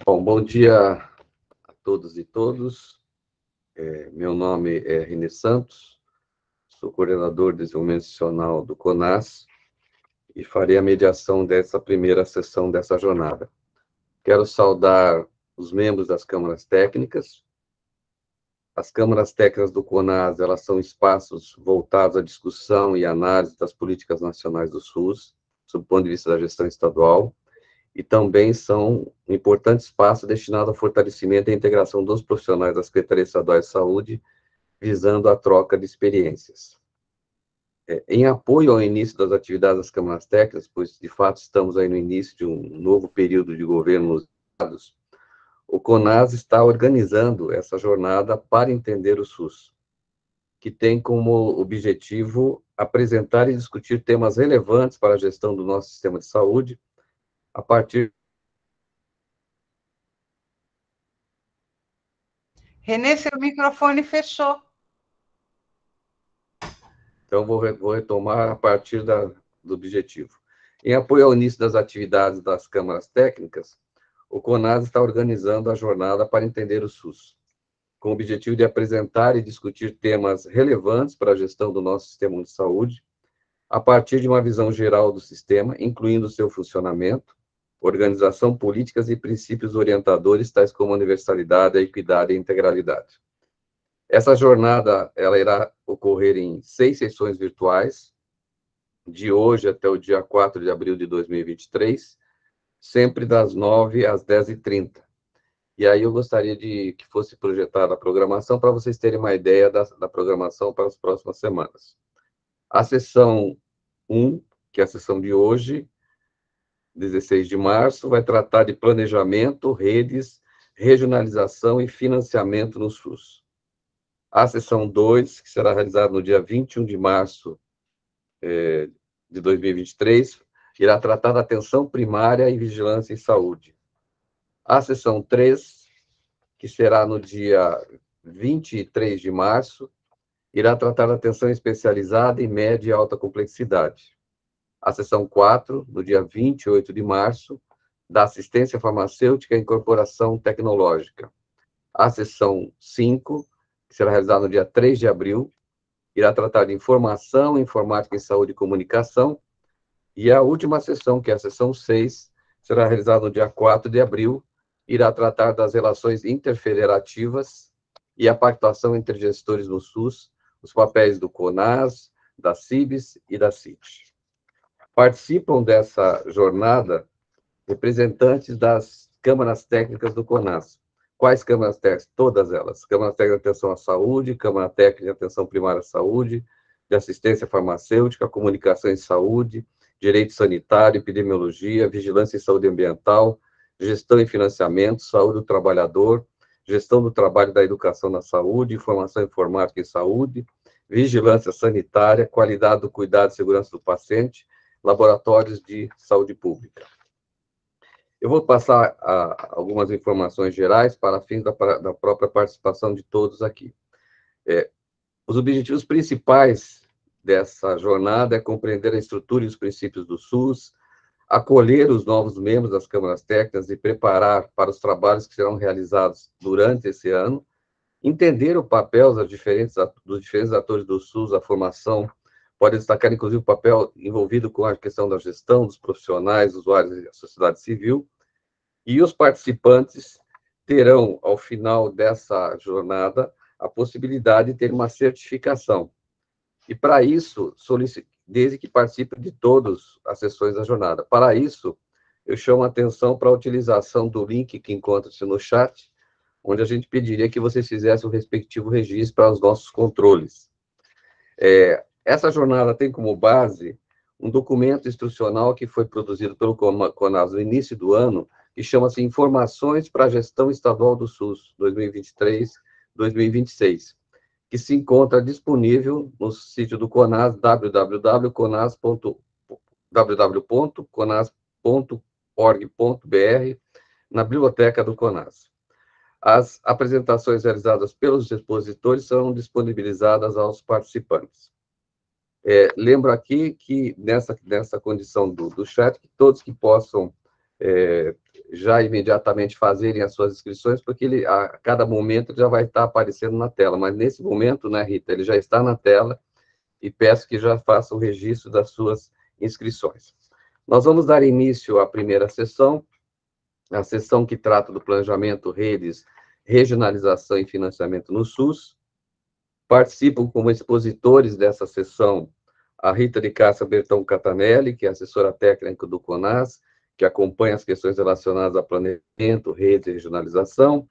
Bom dia a todos e todas. Meu nome é Renê Santos, sou coordenador de desenvolvimento institucional do CONAS e farei a mediação dessa primeira sessão dessa jornada. Quero saudar os membros das câmaras técnicas. As câmaras técnicas do CONAS, elas são espaços voltados à discussão e análise das políticas nacionais do SUS, sob o ponto de vista da gestão estadual, e também são um importante espaço destinado ao fortalecimento e à integração dos profissionais da Secretaria Estadual de Saúde, visando a troca de experiências. Em apoio ao início das atividades das câmaras técnicas, pois, de fato, estamos aí no início de um novo período de governo nos estados, o CONAS está organizando essa jornada para entender o SUS, que tem como objetivo apresentar e discutir temas relevantes para a gestão do nosso sistema de saúde, a partir... Renê, seu microfone fechou. Então, vou retomar a partir do objetivo. Em apoio ao início das atividades das câmaras técnicas, o CONAS está organizando a jornada para entender o SUS, com o objetivo de apresentar e discutir temas relevantes para a gestão do nosso sistema de saúde, a partir de uma visão geral do sistema, incluindo seu funcionamento, organização, políticas e princípios orientadores, tais como a universalidade, a equidade e a integralidade. Essa jornada, ela irá ocorrer em 6 sessões virtuais, de hoje até o dia 4 de abril de 2023, sempre das 9 às 10h30. E aí eu gostaria que fosse projetada a programação para vocês terem uma ideia da programação para as próximas semanas. A sessão 1, que é a sessão de hoje, 16 de março, vai tratar de planejamento, redes, regionalização e financiamento no SUS. A sessão 2, que será realizada no dia 21 de março de 2023, irá tratar da atenção primária e vigilância em saúde. A sessão 3, que será no dia 23 de março, irá tratar da atenção especializada em média e alta complexidade. A sessão 4, no dia 28 de março, da assistência farmacêutica e incorporação tecnológica. A sessão 5, que será realizada no dia 3 de abril, irá tratar de informação, informática em saúde e comunicação. E a última sessão, que é a sessão 6, será realizada no dia 4 de abril, irá tratar das relações interfederativas e a pactuação entre gestores no SUS, os papéis do CONAS, da CIBS e da CIT. Participam dessa jornada representantes das câmaras técnicas do CONAS. Quais câmaras técnicas? Todas elas. Câmara Técnica de Atenção à Saúde, Câmara Técnica de Atenção Primária à Saúde, de Assistência Farmacêutica, Comunicação em Saúde, Direito Sanitário, Epidemiologia, Vigilância em Saúde Ambiental, Gestão e Financiamento, Saúde do Trabalhador, Gestão do Trabalho e da Educação na Saúde, Informação Informática em Saúde, Vigilância Sanitária, Qualidade do Cuidado e Segurança do Paciente, Laboratórios de Saúde Pública. Eu vou passar algumas informações gerais para fins da própria participação de todos aqui. Os objetivos principais dessa jornada é compreender a estrutura e os princípios do SUS, acolher os novos membros das câmaras técnicas e preparar para os trabalhos que serão realizados durante esse ano, entender o papel dos diferentes atores do SUS, a formação, pode destacar, inclusive, o papel envolvido com a questão da gestão dos profissionais, usuários e a sociedade civil, e os participantes terão, ao final dessa jornada, a possibilidade de ter uma certificação. E, para isso, desde que participem de todas as sessões da jornada. Para isso, eu chamo a atenção para a utilização do link que encontra-se no chat, onde a gente pediria que vocês fizessem o respectivo registro para os nossos controles. Essa jornada tem como base um documento instrucional que foi produzido pelo CONAS no início do ano, que chama-se Informações para a Gestão Estadual do SUS 2023-2026, que se encontra disponível no sítio do CONAS, www.conas.org.br, na biblioteca do CONAS. As apresentações realizadas pelos expositores serão disponibilizadas aos participantes. Lembro aqui que, nessa condição do chat, que todos que possam já imediatamente fazerem as suas inscrições, porque ele, a cada momento ele já vai estar aparecendo na tela, mas nesse momento, né, Rita, ele já está na tela, e peço que já faça o registro das suas inscrições. Nós vamos dar início à primeira sessão, a sessão que trata do planejamento, redes, regionalização e financiamento no SUS. Participam como expositores dessa sessão a Rita de Cássia Bertão Catanelli, que é assessora técnica do CONAS, que acompanha as questões relacionadas a planejamento, rede e regionalização,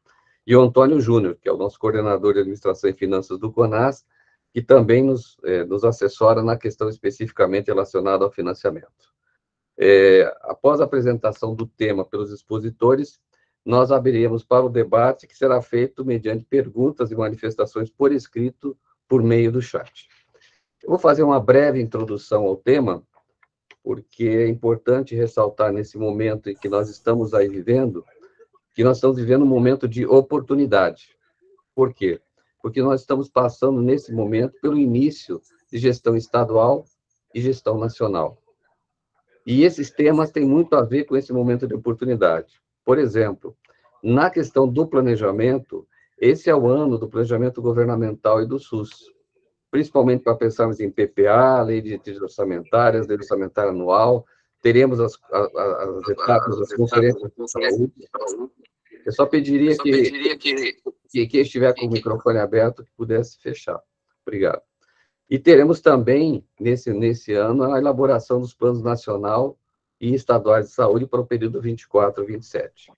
e o Antônio Júnior, que é o nosso coordenador de administração e finanças do CONAS, que também nos assessora na questão especificamente relacionada ao financiamento. Após a apresentação do tema pelos expositores, nós abriremos para o debate, que será feito mediante perguntas e manifestações por escrito, por meio do chat. Eu vou fazer uma breve introdução ao tema, porque é importante ressaltar nesse momento em que nós estamos aí vivendo, que nós estamos vivendo um momento de oportunidade. Por quê? Porque nós estamos passando, nesse momento, pelo início de gestão estadual e gestão nacional. E esses temas têm muito a ver com esse momento de oportunidade. Por exemplo, na questão do planejamento, esse é o ano do planejamento governamental e do SUS, principalmente para pensarmos em PPA, lei de diretrizes orçamentárias, lei orçamentária anual, teremos as etapas das conferências de saúde. Eu só pediria que quem estiver com o microfone aberto, que pudesse fechar. Obrigado. E teremos também, nesse ano, a elaboração dos planos nacional e estaduais de saúde para o período 24 a 27.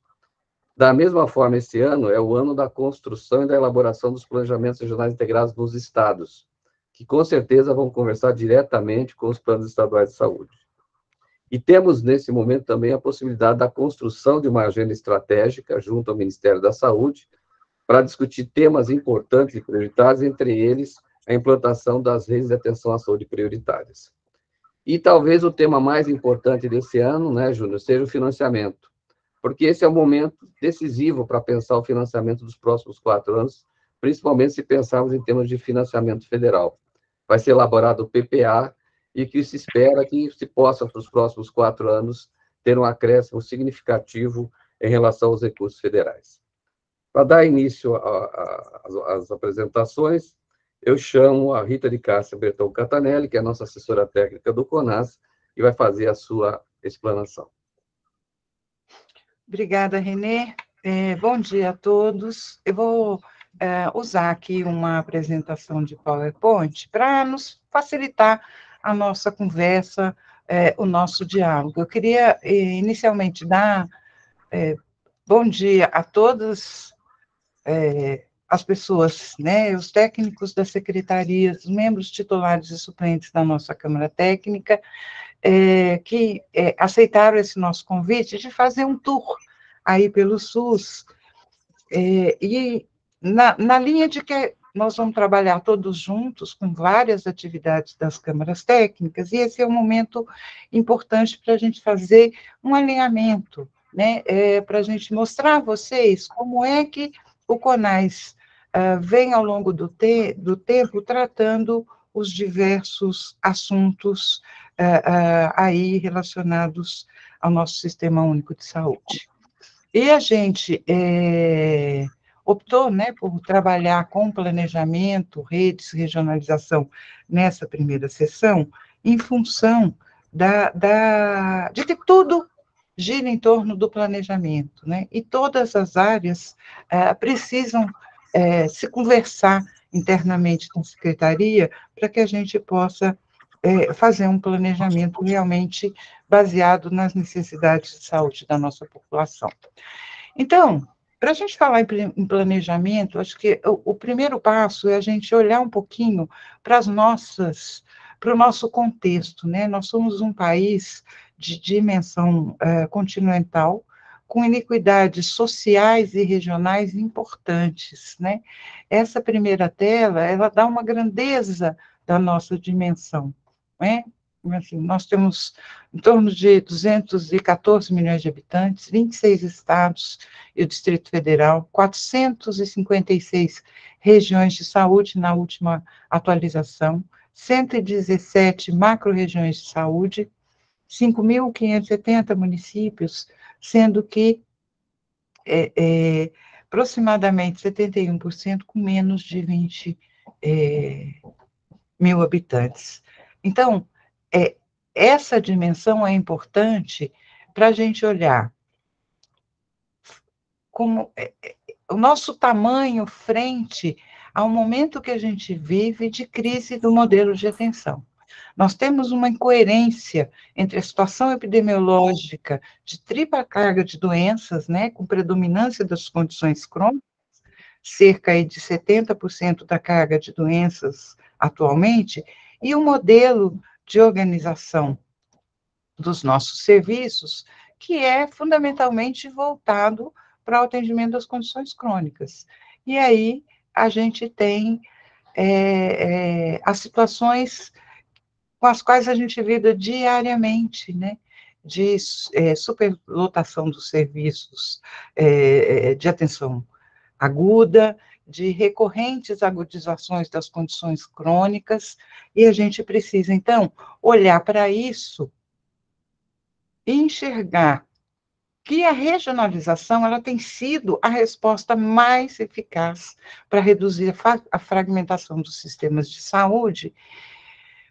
Da mesma forma, esse ano é o ano da construção e da elaboração dos planejamentos regionais integrados nos estados, que com certeza vão conversar diretamente com os planos estaduais de saúde. E temos, nesse momento, também a possibilidade da construção de uma agenda estratégica junto ao Ministério da Saúde para discutir temas importantes e prioritários, entre eles a implantação das redes de atenção à saúde prioritárias. E talvez o tema mais importante desse ano, né, Júnior, seja o financiamento, porque esse é o momento decisivo para pensar o financiamento dos próximos 4 anos, principalmente se pensarmos em termos de financiamento federal. Vai ser elaborado o PPA, e que se espera que se possa, para os próximos 4 anos, ter um acréscimo significativo em relação aos recursos federais. Para dar início às apresentações, eu chamo a Rita de Cássia Bertão Catanelli, que é a nossa assessora técnica do CONAS, e vai fazer a sua explanação. Obrigada, Renê. Bom dia a todos. Eu vou usar aqui uma apresentação de PowerPoint para nos facilitar a nossa conversa, o nosso diálogo. Eu queria, inicialmente, dar bom dia a todas as pessoas, né, os técnicos da secretaria, os membros titulares e suplentes da nossa Câmara Técnica, que aceitaram esse nosso convite de fazer um tour aí pelo SUS, e na linha de que nós vamos trabalhar todos juntos com várias atividades das câmaras técnicas, e esse é um momento importante para a gente fazer um alinhamento, né, para a gente mostrar a vocês como é que o CONAS vem ao longo do tempo tratando os diversos assuntos aí relacionados ao nosso Sistema Único de Saúde. E a gente optou, né, por trabalhar com planejamento, redes, regionalização nessa primeira sessão, em função de que tudo gira em torno do planejamento, né, e todas as áreas precisam se conversar internamente com a secretaria para que a gente possa fazer um planejamento realmente baseado nas necessidades de saúde da nossa população. Então, para a gente falar em planejamento, acho que o primeiro passo é a gente olhar um pouquinho para o nosso contexto, né? Nós somos um país de dimensão continental, com iniquidades sociais e regionais importantes, né? Essa primeira tela, ela dá uma grandeza da nossa dimensão, né? Assim, nós temos em torno de 214 milhões de habitantes, 26 estados e o Distrito Federal, 456 regiões de saúde na última atualização, 117 macro-regiões de saúde, 5.570 municípios, sendo que aproximadamente 71% com menos de 20 mil habitantes. Então, essa dimensão é importante para a gente olhar como o nosso tamanho frente ao momento que a gente vive de crise do modelo de atenção. Nós temos uma incoerência entre a situação epidemiológica de tripla carga de doenças, né, com predominância das condições crônicas, cerca aí de 70% da carga de doenças atualmente, e o modelo de organização dos nossos serviços, que é fundamentalmente voltado para o atendimento das condições crônicas. E aí a gente tem as situações com as quais a gente lida diariamente, né? De superlotação dos serviços de atenção aguda, de recorrentes agudizações das condições crônicas, e a gente precisa, então, olhar para isso e enxergar que a regionalização ela tem sido a resposta mais eficaz para reduzir a fragmentação dos sistemas de saúde,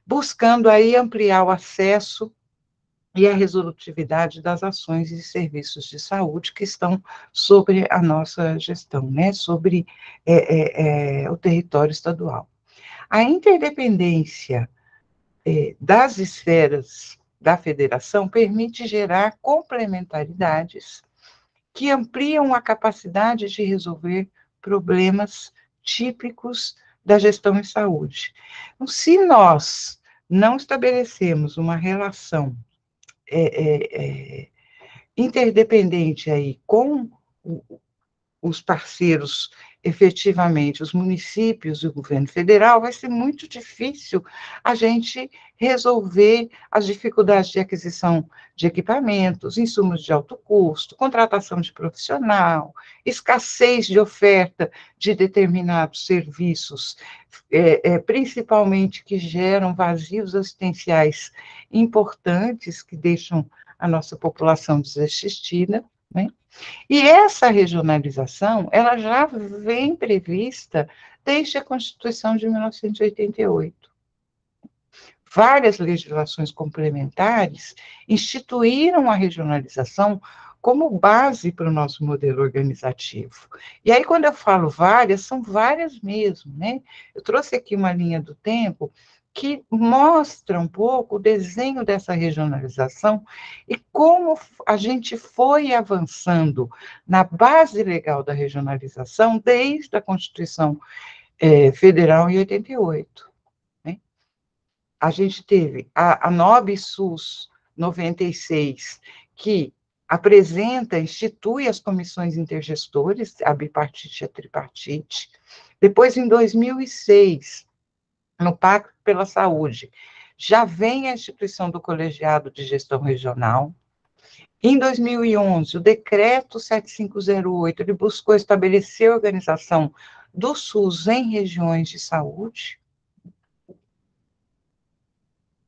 buscando aí ampliar o acesso e a resolutividade das ações e serviços de saúde que estão sobre a nossa gestão, né, sobre o território estadual. A interdependência das esferas da federação permite gerar complementaridades que ampliam a capacidade de resolver problemas típicos da gestão em saúde. Então, se nós não estabelecemos uma relação interdependente aí com os parceiros, efetivamente, os municípios e o governo federal, vai ser muito difícil a gente resolver as dificuldades de aquisição de equipamentos, insumos de alto custo, contratação de profissional, escassez de oferta de determinados serviços, principalmente que geram vazios assistenciais importantes, que deixam a nossa população desassistida, né? E essa regionalização, ela já vem prevista desde a Constituição de 1988. Várias legislações complementares instituíram a regionalização como base para o nosso modelo organizativo. E aí, quando eu falo várias, são várias mesmo, né? Eu trouxe aqui uma linha do tempo que mostra um pouco o desenho dessa regionalização e como a gente foi avançando na base legal da regionalização desde a Constituição Federal em 88. Né? A gente teve a NOB-SUS 96, que apresenta, institui as comissões intergestores, a bipartite e a tripartite. Depois, em 2006, no Pacto pela Saúde, já vem a instituição do colegiado de gestão regional. Em 2011, o decreto 7508, ele buscou estabelecer a organização do SUS em regiões de saúde.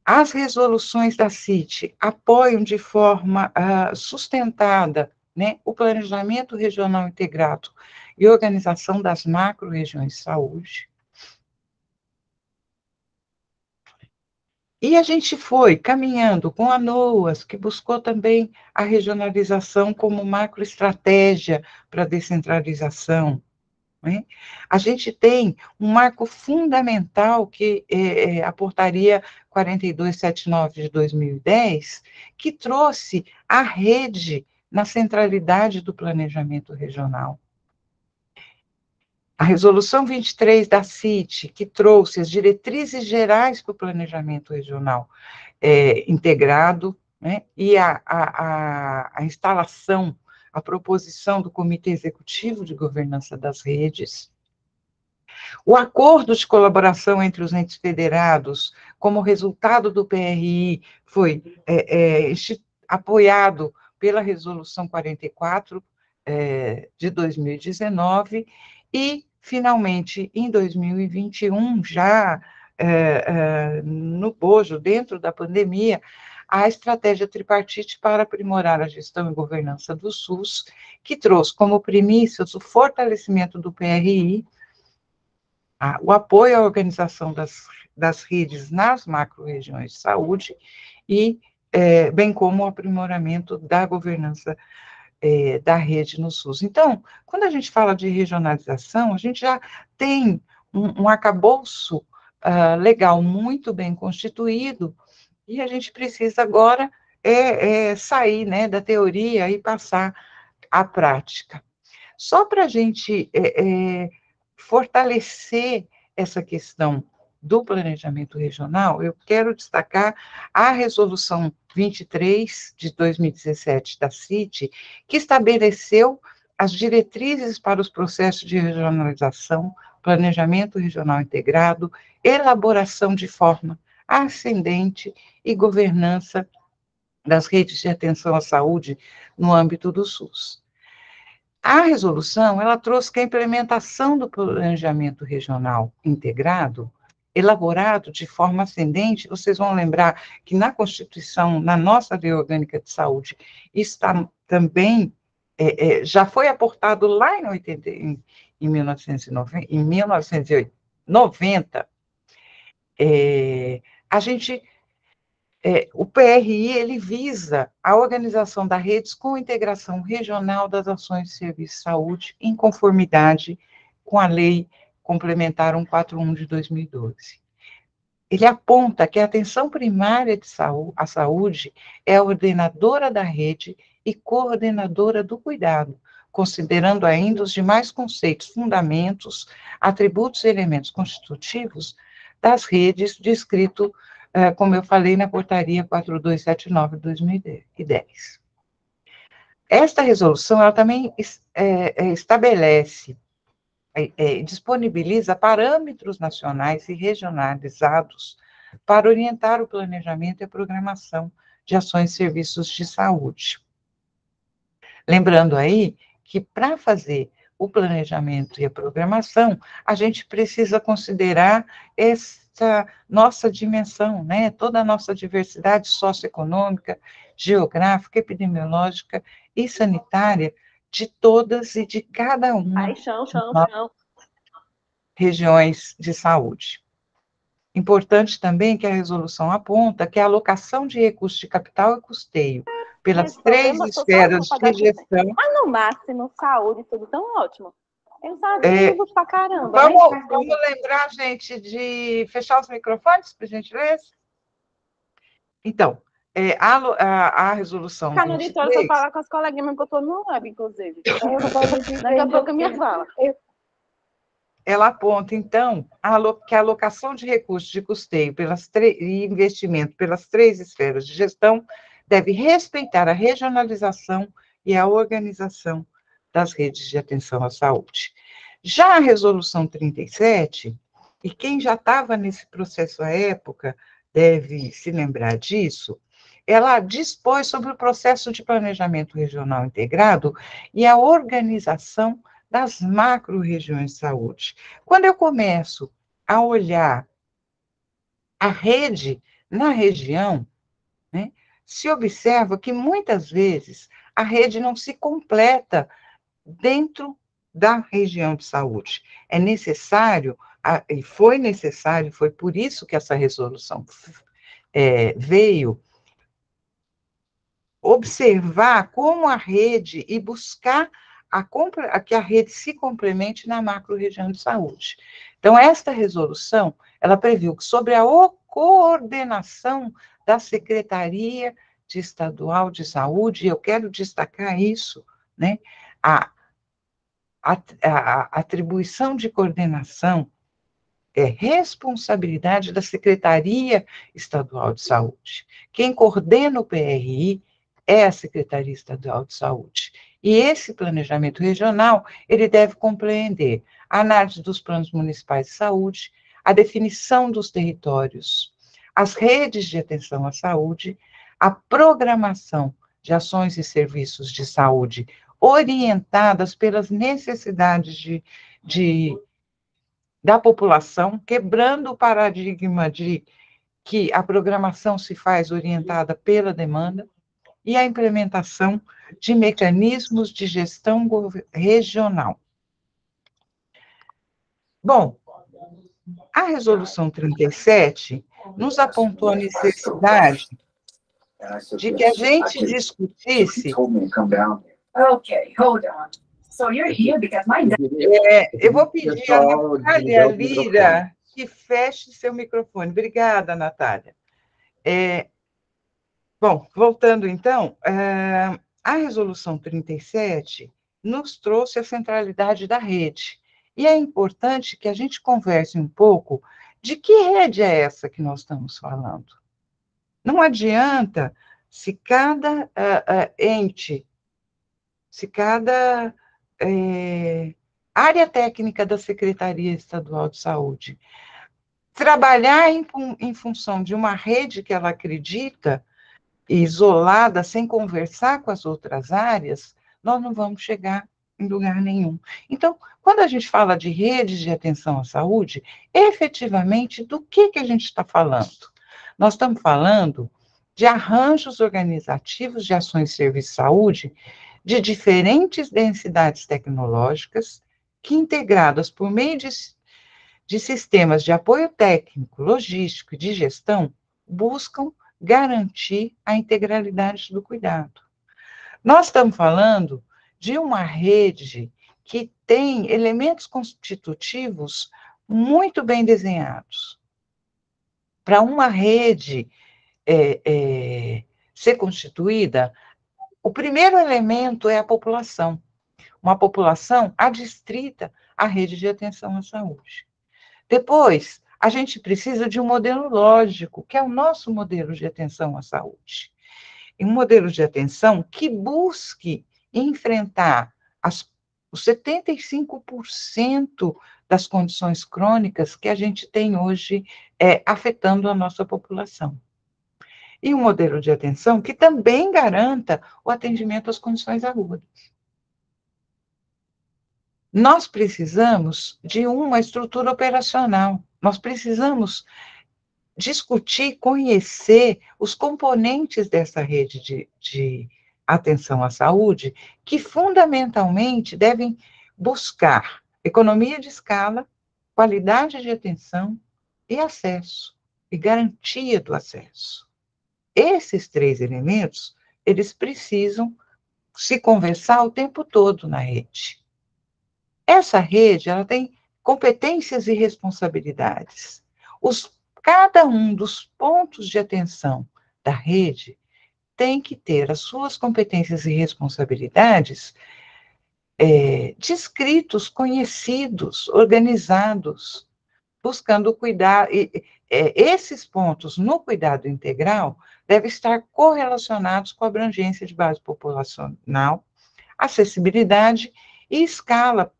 As resoluções da CIT apoiam de forma sustentada, né, o planejamento regional integrado e organização das macro-regiões de saúde. E a gente foi caminhando com a NOAS, que buscou também a regionalização como macroestratégia para a descentralização. Né? A gente tem um marco fundamental, que é a Portaria 4279 de 2010, que trouxe a rede na centralidade do planejamento regional. A Resolução 23 da CIT, que trouxe as diretrizes gerais para o planejamento regional integrado, né, e a instalação, a proposição do Comitê Executivo de Governança das Redes. O acordo de colaboração entre os entes federados, como resultado do PRI, foi apoiado pela Resolução 44 de 2019, e, finalmente, em 2021, já no bojo, dentro da pandemia, a estratégia tripartite para aprimorar a gestão e governança do SUS, que trouxe como premissas o fortalecimento do PRI, o apoio à organização das redes nas macro-regiões de saúde e, bem como o aprimoramento da governança da rede no SUS. Então, quando a gente fala de regionalização, a gente já tem um arcabouço legal muito bem constituído, e a gente precisa agora sair, né, da teoria e passar à prática. Só para a gente fortalecer essa questão do planejamento regional, eu quero destacar a resolução 23 de 2017 da CIT, que estabeleceu as diretrizes para os processos de regionalização, planejamento regional integrado, elaboração de forma ascendente e governança das redes de atenção à saúde no âmbito do SUS. A resolução, ela trouxe que a implementação do planejamento regional integrado, elaborado de forma ascendente, vocês vão lembrar que na Constituição, na nossa Lei Orgânica de Saúde, está também, já foi aportado lá em 1990, a gente... o PRI, ele visa a organização das redes com integração regional das ações de serviço de saúde, em conformidade com a Lei Complementar 141 de 2012. Ele aponta que a atenção primária à saúde é a ordenadora da rede e coordenadora do cuidado, considerando ainda os demais conceitos, fundamentos, atributos e elementos constitutivos das redes descrito como eu falei, na portaria 4279 de 2010. Esta resolução, ela também estabelece, disponibiliza parâmetros nacionais e regionalizados para orientar o planejamento e a programação de ações e serviços de saúde. Lembrando aí que para fazer o planejamento e a programação, a gente precisa considerar essa nossa dimensão, né? Toda a nossa diversidade socioeconômica, geográfica, epidemiológica e sanitária de todas e de cada uma das regiões de saúde. Importante também que a resolução aponta que a alocação de recursos de capital e custeio pelas três esferas de gestão... Mas no máximo, saúde, tudo tão ótimo. Eles ajudam pra caramba. Vamos lembrar, gente, de fechar os microfones, por gentileza? Então, a resolução... Ficar no auditório para falar com as coleguinhas, que eu estou no web, inclusive. Daqui a pouco a minha fala. Ela aponta, então, que a alocação de recursos de custeio e investimento pelas três esferas de gestão deve respeitar a regionalização e a organização das redes de atenção à saúde. Já a resolução 37, e quem já estava nesse processo à época deve se lembrar disso, ela dispôs sobre o processo de planejamento regional integrado e a organização das macro-regiões de saúde. Quando eu começo a olhar a rede na região, né, se observa que, muitas vezes, a rede não se completa dentro da região de saúde. É necessário, e foi necessário, foi por isso que essa resolução veio, observar como a rede e buscar que a rede se complemente na macro-região de saúde. Então, esta resolução, ela previu que sobre a coordenação da Secretaria Estadual de Saúde, e eu quero destacar isso, né, a atribuição de coordenação é responsabilidade da Secretaria Estadual de Saúde. Quem coordena o PRI é a Secretaria Estadual de Saúde. E esse planejamento regional, ele deve compreender a análise dos planos municipais de saúde, a definição dos territórios, as redes de atenção à saúde, a programação de ações e serviços de saúde orientadas pelas necessidades da população, quebrando o paradigma de que a programação se faz orientada pela demanda, e a implementação de mecanismos de gestão regional. Bom, a Resolução 37 nos apontou a necessidade de que a gente discutisse... eu vou pedir a Natália Lira que feche seu microfone. Obrigada, Natália. Bom, voltando então, a Resolução 37 nos trouxe a centralidade da rede. E é importante que a gente converse um pouco de que rede é essa que nós estamos falando. Não adianta se cada ente, se cada área técnica da Secretaria Estadual de Saúde trabalhar em função de uma rede que ela acredita, isolada, sem conversar com as outras áreas, nós não vamos chegar em lugar nenhum. Então, quando a gente fala de redes de atenção à saúde, efetivamente, do que a gente está falando? Nós estamos falando de arranjos organizativos de ações de serviço de saúde de diferentes densidades tecnológicas que, integradas por meio de sistemas de apoio técnico, logístico e de gestão, buscam garantir a integralidade do cuidado. Nós estamos falando de uma rede que tem elementos constitutivos muito bem desenhados. Para uma rede ser constituída, o primeiro elemento é a população. Uma população adstrita à rede de atenção à saúde. Depois, a gente precisa de um modelo lógico, que é o nosso modelo de atenção à saúde. E um modelo de atenção que busque enfrentar os 75% das condições crônicas que a gente tem hoje afetando a nossa população. E um modelo de atenção que também garanta o atendimento às condições agudas. Nós precisamos de uma estrutura operacional, nós precisamos discutir, conhecer os componentes dessa rede de atenção à saúde, que fundamentalmente devem buscar economia de escala, qualidade de atenção e acesso, e garantia do acesso. Esses 3 elementos, eles precisam se conversar o tempo todo na rede. Essa rede, ela tem competências e responsabilidades. Cada um dos pontos de atenção da rede tem que ter as suas competências e responsabilidades descritos, conhecidos, organizados, buscando cuidar. Esses pontos no cuidado integral devem estar correlacionados com a abrangência de base populacional, acessibilidade e escala,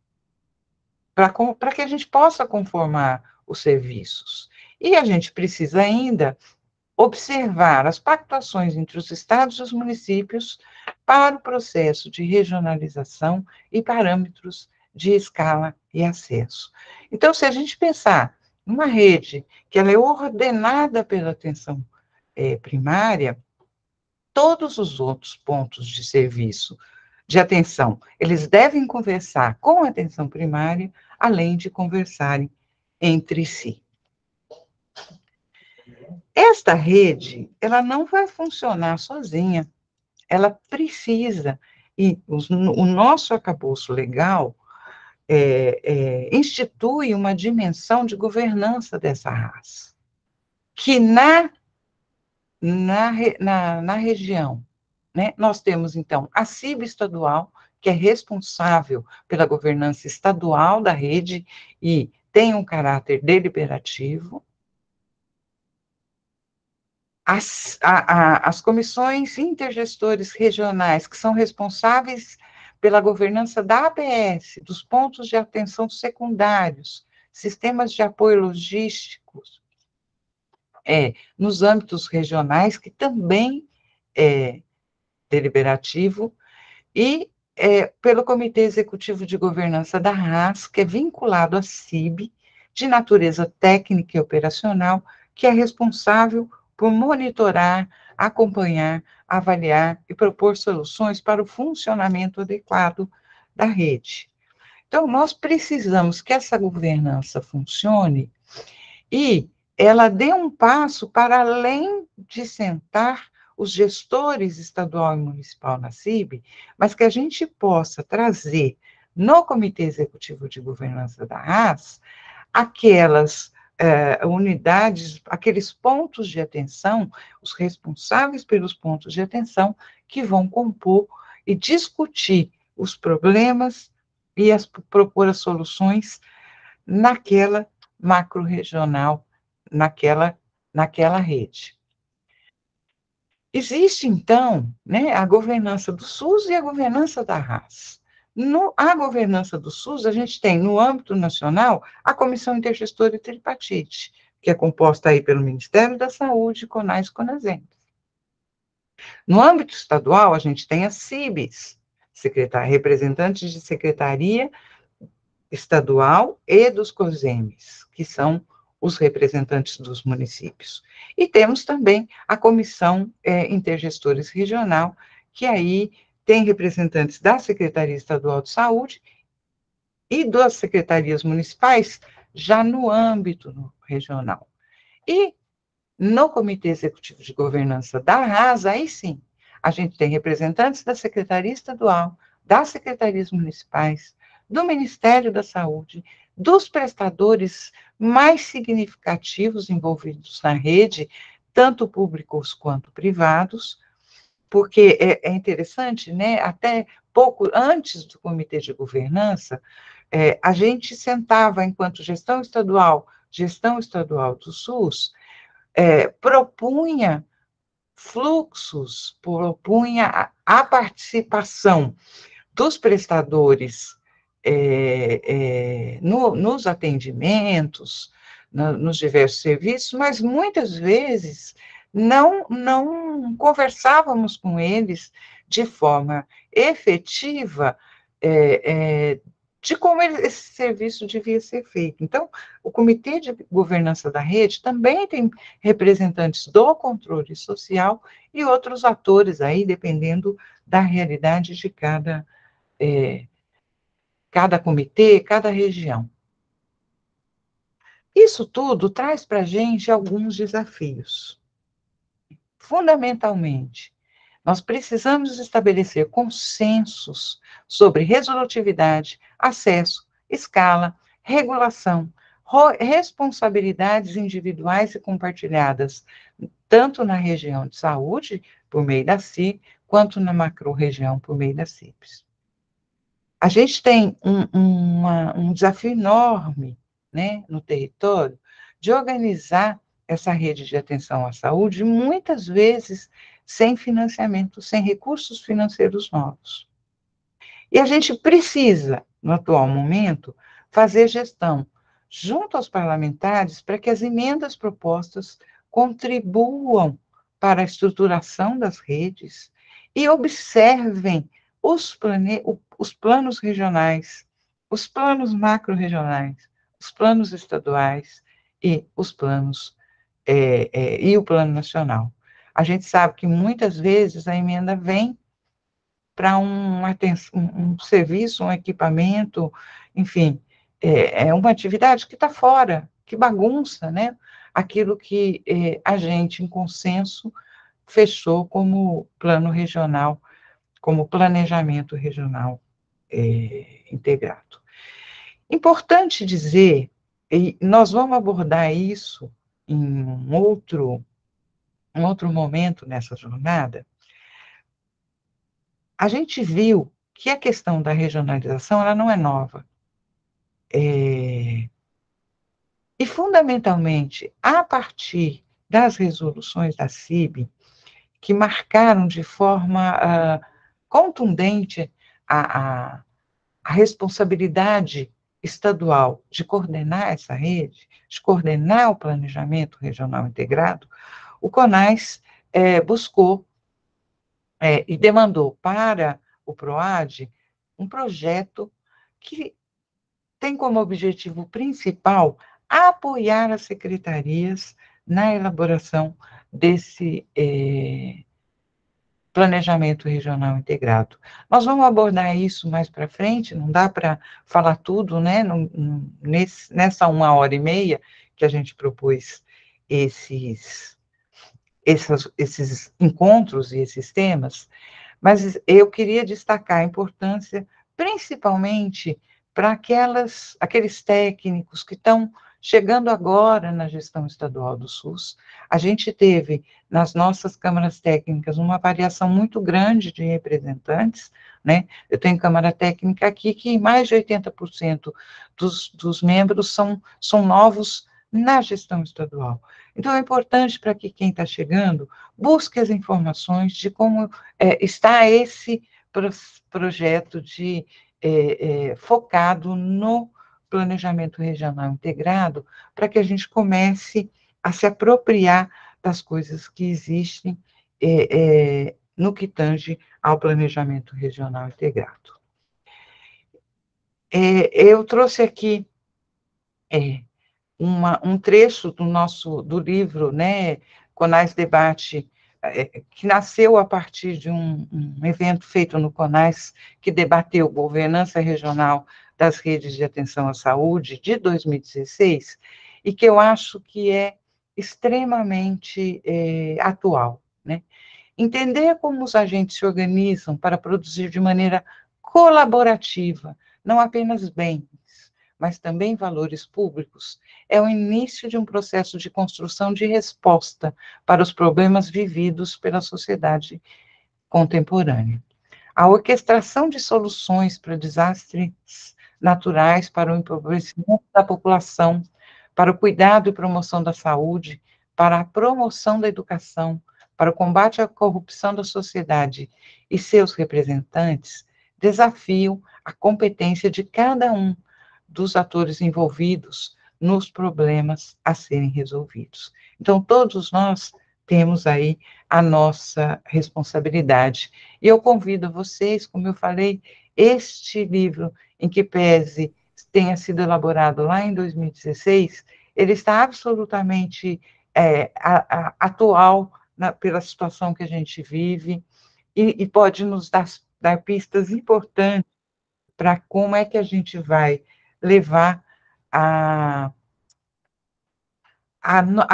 para que a gente possa conformar os serviços. E a gente precisa ainda observar as pactuações entre os estados e os municípios para o processo de regionalização e parâmetros de escala e acesso. Então, se a gente pensar numa rede que ela é ordenada pela atenção primária, todos os outros pontos de serviço, de atenção, eles devem conversar com a atenção primária, além de conversarem entre si. Esta rede, ela não vai funcionar sozinha, ela precisa, e o nosso arcabouço legal institui uma dimensão de governança dessa raça, que na região, né, nós temos, então, a CIB estadual, que é responsável pela governança estadual da rede e tem um caráter deliberativo. As comissões intergestores regionais, que são responsáveis pela governança da ABS, dos pontos de atenção secundários, sistemas de apoio logísticos, nos âmbitos regionais, que também é deliberativo, e pelo Comitê Executivo de Governança da RAS, que é vinculado à CIB, de natureza técnica e operacional, que é responsável por monitorar, acompanhar, avaliar e propor soluções para o funcionamento adequado da rede. Então, nós precisamos que essa governança funcione e ela dê um passo para além de sentar os gestores estadual e municipal na CIB, mas que a gente possa trazer no Comitê Executivo de Governança da RAS aquelas unidades, aqueles pontos de atenção, os responsáveis pelos pontos de atenção que vão compor e discutir os problemas e propor as soluções naquela macro-regional, naquela rede. Existe, então, né, a governança do SUS e a governança da RAS. A governança do SUS, a gente tem, no âmbito nacional, a Comissão Intergestora e Tripartite, que é composta aí pelo Ministério da Saúde, CONAS e CONASEMS. No âmbito estadual, a gente tem as CIBs, representantes de secretaria estadual e dos COSEMES, que são os representantes dos municípios. E temos também a Comissão Intergestores Regional, que aí tem representantes da Secretaria Estadual de Saúde e das secretarias municipais, já no âmbito regional. E no Comitê Executivo de Governança da RAS, aí sim, a gente tem representantes da Secretaria Estadual, das secretarias municipais, do Ministério da Saúde, dos prestadores mais significativos envolvidos na rede, tanto públicos quanto privados, porque é interessante, né, até pouco antes do Comitê de Governança, a gente sentava, enquanto gestão estadual do SUS, propunha fluxos, propunha a participação dos prestadores nos atendimentos, nos diversos serviços, mas muitas vezes não conversávamos com eles de forma efetiva de como esse serviço devia ser feito. Então, o Comitê de Governança da Rede também tem representantes do controle social e outros atores aí, dependendo da realidade de cada comitê, cada região. Isso tudo traz para a gente alguns desafios. Fundamentalmente, nós precisamos estabelecer consensos sobre resolutividade, acesso, escala, regulação, responsabilidades individuais e compartilhadas, tanto na região de saúde, por meio da CI, quanto na macro-região, por meio da CIPS. A gente tem um desafio enorme, né, no território, de organizar essa rede de atenção à saúde, muitas vezes sem financiamento, sem recursos financeiros novos. E a gente precisa, no atual momento, fazer gestão junto aos parlamentares para que as emendas propostas contribuam para a estruturação das redes e observem os planos regionais, os planos macro-regionais, os planos estaduais e os planos e o plano nacional. A gente sabe que muitas vezes a emenda vem para um serviço, um equipamento, enfim, é uma atividade que está fora, que bagunça, né? Aquilo que a gente, em consenso, fechou como plano regional, como planejamento regional integrado. Importante dizer, e nós vamos abordar isso em um outro momento nessa jornada, a gente viu que a questão da regionalização ela não é nova. E, fundamentalmente, a partir das resoluções da CIB, que marcaram de forma contundente a responsabilidade estadual de coordenar essa rede, de coordenar o planejamento regional integrado, o CONAS buscou e demandou para o PROAD um projeto que tem como objetivo principal apoiar as secretarias na elaboração desse planejamento regional integrado. Nós vamos abordar isso mais para frente, não dá para falar tudo, né, nessa 1h30 que a gente propôs esses encontros e esses temas, mas eu queria destacar a importância, principalmente para aqueles técnicos que estão chegando agora na gestão estadual do SUS. A gente teve, nas nossas câmaras técnicas, uma variação muito grande de representantes, né? Eu tenho câmara técnica aqui que mais de 80% dos membros são novos na gestão estadual. Então, é importante para que quem está chegando busque as informações de como está esse projeto focado no planejamento regional integrado, para que a gente comece a se apropriar das coisas que existem no que tange ao planejamento regional integrado. Eu trouxe aqui um trecho do livro, né, CONAS Debate, que nasceu a partir de um evento feito no CONAS, que debateu governança regional das redes de atenção à saúde, de 2016, e que eu acho que é extremamente atual, né? Entender como os agentes se organizam para produzir de maneira colaborativa, não apenas bens, mas também valores públicos, é o início de um processo de construção de resposta para os problemas vividos pela sociedade contemporânea. A orquestração de soluções para desastres naturais, para o empobrecimento da população, para o cuidado e promoção da saúde, para a promoção da educação, para o combate à corrupção da sociedade e seus representantes, desafiam a competência de cada um dos atores envolvidos nos problemas a serem resolvidos. Então, todos nós temos aí a nossa responsabilidade. E eu convido vocês, como eu falei, este livro, em que pese tenha sido elaborado lá em 2016, ele está absolutamente atual pela situação que a gente vive e pode nos dar pistas importantes para como é que a gente vai levar a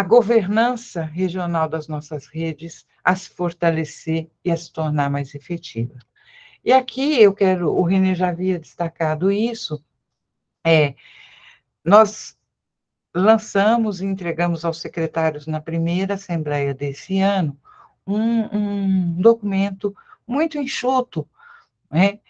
governança regional das nossas redes a se fortalecer e a se tornar mais efetiva. E aqui o René já havia destacado isso, nós lançamos e entregamos aos secretários na primeira assembleia desse ano um documento muito enxuto, né,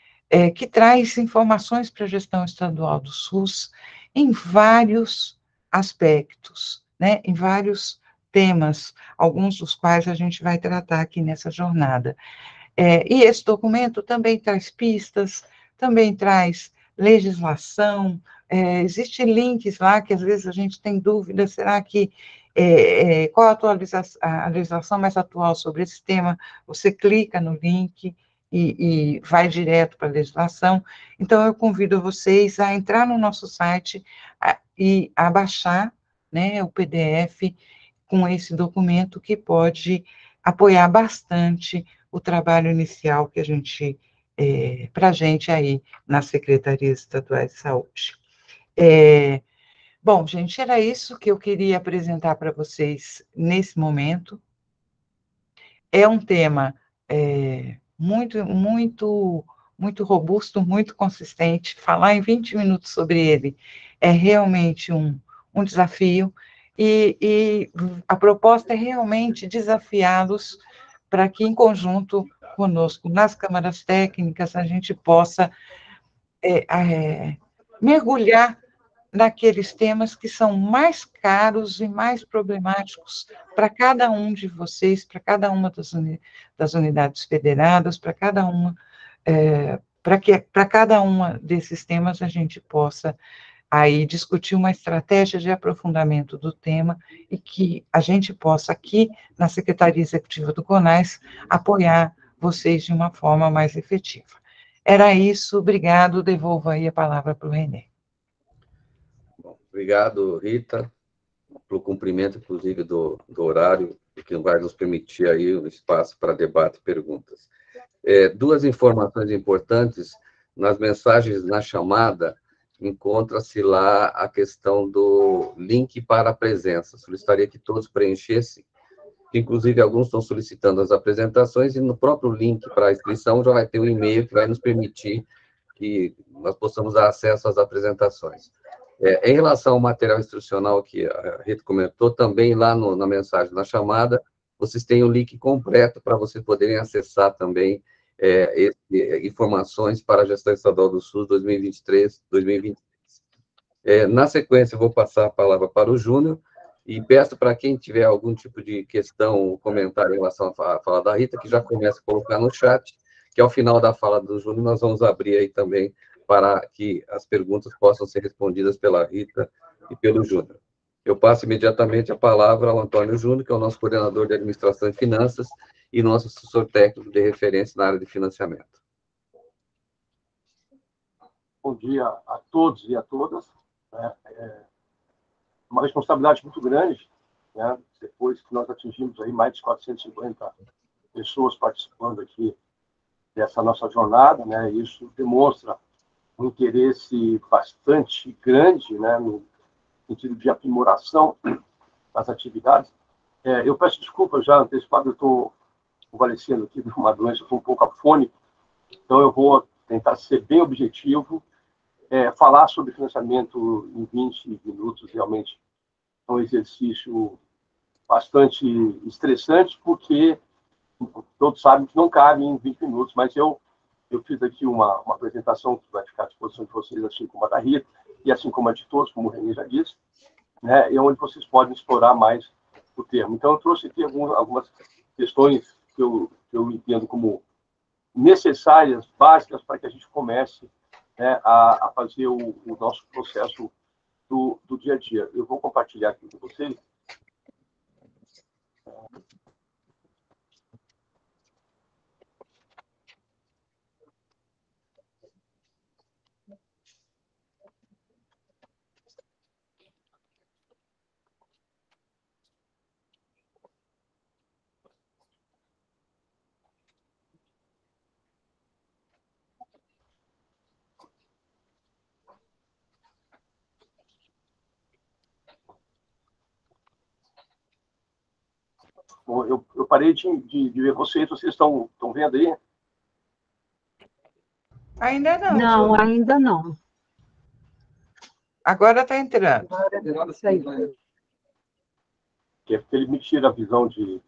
que traz informações para a gestão estadual do SUS em vários aspectos, né, em vários temas, alguns dos quais a gente vai tratar aqui nessa jornada. E esse documento também traz pistas, também traz legislação, existem links lá que às vezes a gente tem dúvida, será que qual a legislação mais atual sobre esse tema? Você clica no link e vai direto para a legislação. Então, eu convido vocês a entrar no nosso site e a baixar, né, o PDF com esse documento que pode apoiar bastante o trabalho inicial que a gente, para a gente aí nas secretarias estaduais de saúde. Bom, gente, era isso que eu queria apresentar para vocês nesse momento. É um tema muito, muito, muito robusto, muito consistente. Falar em 20 minutos sobre ele é realmente um desafio, e a proposta é realmente desafiá-los para que, em conjunto conosco, nas câmaras técnicas, a gente possa mergulhar naqueles temas que são mais caros e mais problemáticos para cada um de vocês, para cada uma das unidades federadas, para cada uma, para cada uma desses temas a gente possa aí discutir uma estratégia de aprofundamento do tema e que a gente possa aqui na Secretaria Executiva do CONAS apoiar vocês de uma forma mais efetiva. Era isso, obrigado, devolvo aí a palavra para o René. Bom, obrigado, Rita. pelo cumprimento, inclusive, do horário, que vai nos permitir aí o espaço para debate e perguntas. Duas informações importantes. Nas mensagens na chamada, encontra-se lá a questão do link para a presença. Solicitaria que todos preenchessem, inclusive alguns estão solicitando as apresentações, e no próprio link para a inscrição já vai ter um e-mail que vai nos permitir que nós possamos dar acesso às apresentações. Em relação ao material instrucional que a Rita comentou, também lá na mensagem, na chamada, vocês têm o link completo para vocês poderem acessar também informações para a Gestão Estadual do SUS 2023-2026. Na sequência, eu vou passar a palavra para o Júnior, e peço para quem tiver algum tipo de questão ou comentário em relação à fala da Rita, que já comece a colocar no chat, que ao final da fala do Júnior nós vamos abrir aí também para que as perguntas possam ser respondidas pela Rita e pelo Júnior. Eu passo imediatamente a palavra ao Antônio Júnior, que é o nosso coordenador de Administração e Finanças e nosso assessor técnico de referência na área de financiamento. Bom dia a todos e a todas. Uma responsabilidade muito grande, né? Depois que nós atingimos aí mais de 450 pessoas participando aqui dessa nossa jornada, né? Isso demonstra um interesse bastante grande, né? No sentido de aprimoração das atividades. Eu peço desculpas já antecipado, eu estou convalescendo aqui de uma doença, estou um pouco afônico, então eu vou tentar ser bem objetivo. Falar sobre financiamento em 20 minutos realmente é um exercício bastante estressante, porque todos sabem que não cabe em 20 minutos, mas eu fiz aqui uma apresentação que vai ficar à disposição de vocês, assim como a da Rita, e assim como a de todos, como o René já disse, né, e onde vocês podem explorar mais o termo. Então, eu trouxe aqui algumas questões que eu entendo como necessárias, básicas, para que a gente comece, né, a fazer o nosso processo do dia a dia. Eu vou compartilhar aqui com vocês. Bom, eu parei de ver vocês estão vendo aí? Ainda não. Não, Júnior. ainda não. Agora está entrando. Isso aí. Que é porque ele me tira a visão de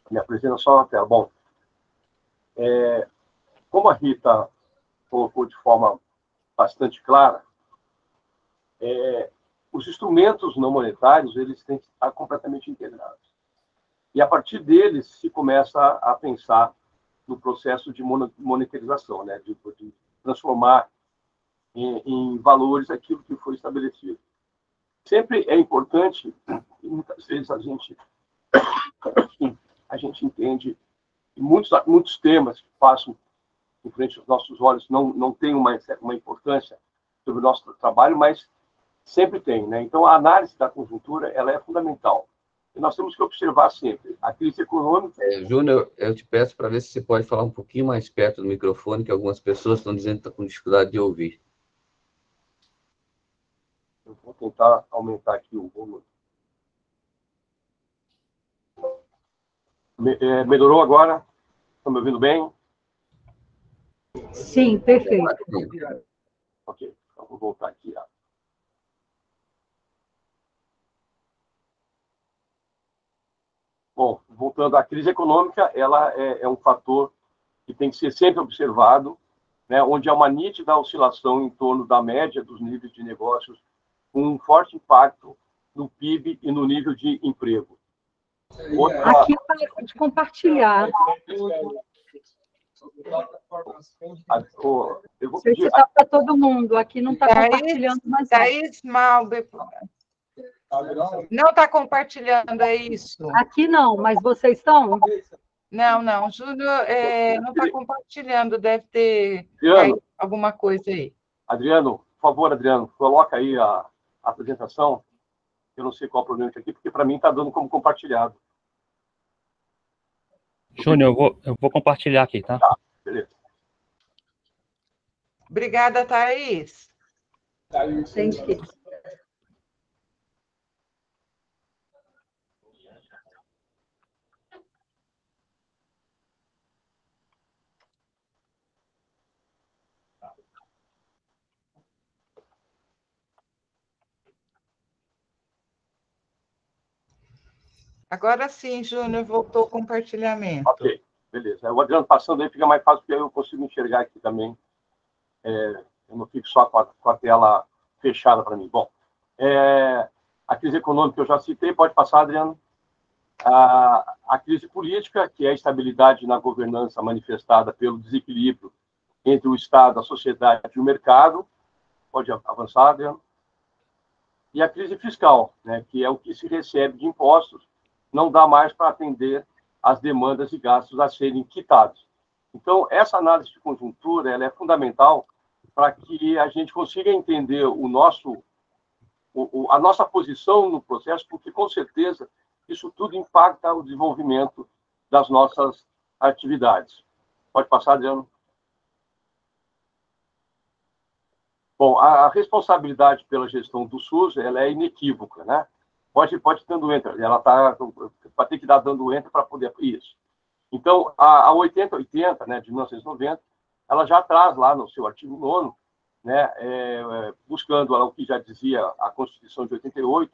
me apresenta só na tela. Bom, como a Rita colocou de forma bastante clara, os instrumentos não monetários eles têm que estar completamente integrados. E a partir deles se começa a pensar no processo de monetarização, né? de transformar em valores aquilo que foi estabelecido. Sempre é importante, e muitas vezes a gente entende que muitos temas que passam em frente aos nossos olhos não têm uma importância sobre o nosso trabalho, mas sempre tem, né? Então, a análise da conjuntura ela é fundamental. E nós temos que observar sempre a crise econômica. Júnior, eu te peço para ver se você pode falar um pouquinho mais perto do microfone, que algumas pessoas estão dizendo que estão com dificuldade de ouvir. Eu vou tentar aumentar aqui o volume. Melhorou agora? Estão me ouvindo bem? Sim, perfeito. Ok, então vou voltar aqui. Bom, voltando à crise econômica, ela é um fator que tem que ser sempre observado, né, onde há uma nítida oscilação em torno da média dos níveis de negócios, com um forte impacto no PIB e no nível de emprego. Aqui pode compartilhar. Eu vou Sei pedir... se está para todo mundo. Aqui não está compartilhando mais. Thaís Malber. Não está compartilhando, é isso? Aqui não, mas vocês estão? Não. Júnior não está compartilhando, deve ter alguma coisa aí. Adriano, por favor, Adriano, coloca aí a apresentação. Eu não sei qual é o problema aqui, porque para mim está dando como compartilhado. Júnior, eu vou compartilhar aqui, tá? Tá, beleza. Obrigada, Thaís. Gente, Agora sim, Júnior, voltou o compartilhamento. Ok, beleza. O Adriano passando aí fica mais fácil, porque eu consigo enxergar aqui também. Eu não fico só com a tela fechada para mim. Bom, a crise econômica eu já citei, pode passar, Adriano. A crise política, que é a instabilidade na governança manifestada pelo desequilíbrio entre o Estado, a sociedade e o mercado. Pode avançar, Adriano. E a crise fiscal, né, que é o que se recebe de impostos, não dá mais para atender às demandas e gastos a serem quitados. Então, essa análise de conjuntura ela é fundamental para que a gente consiga entender a nossa posição no processo, porque, com certeza, isso tudo impacta o desenvolvimento das nossas atividades. Pode passar, Adriano? Bom, a responsabilidade pela gestão do SUS ela é inequívoca, né? Pode dando enter, ela vai ter que dar dando enter para poder isso. Então, a 8080, né, de 1990, ela já traz lá no seu artigo 9º, né, buscando o que já dizia a Constituição de 88,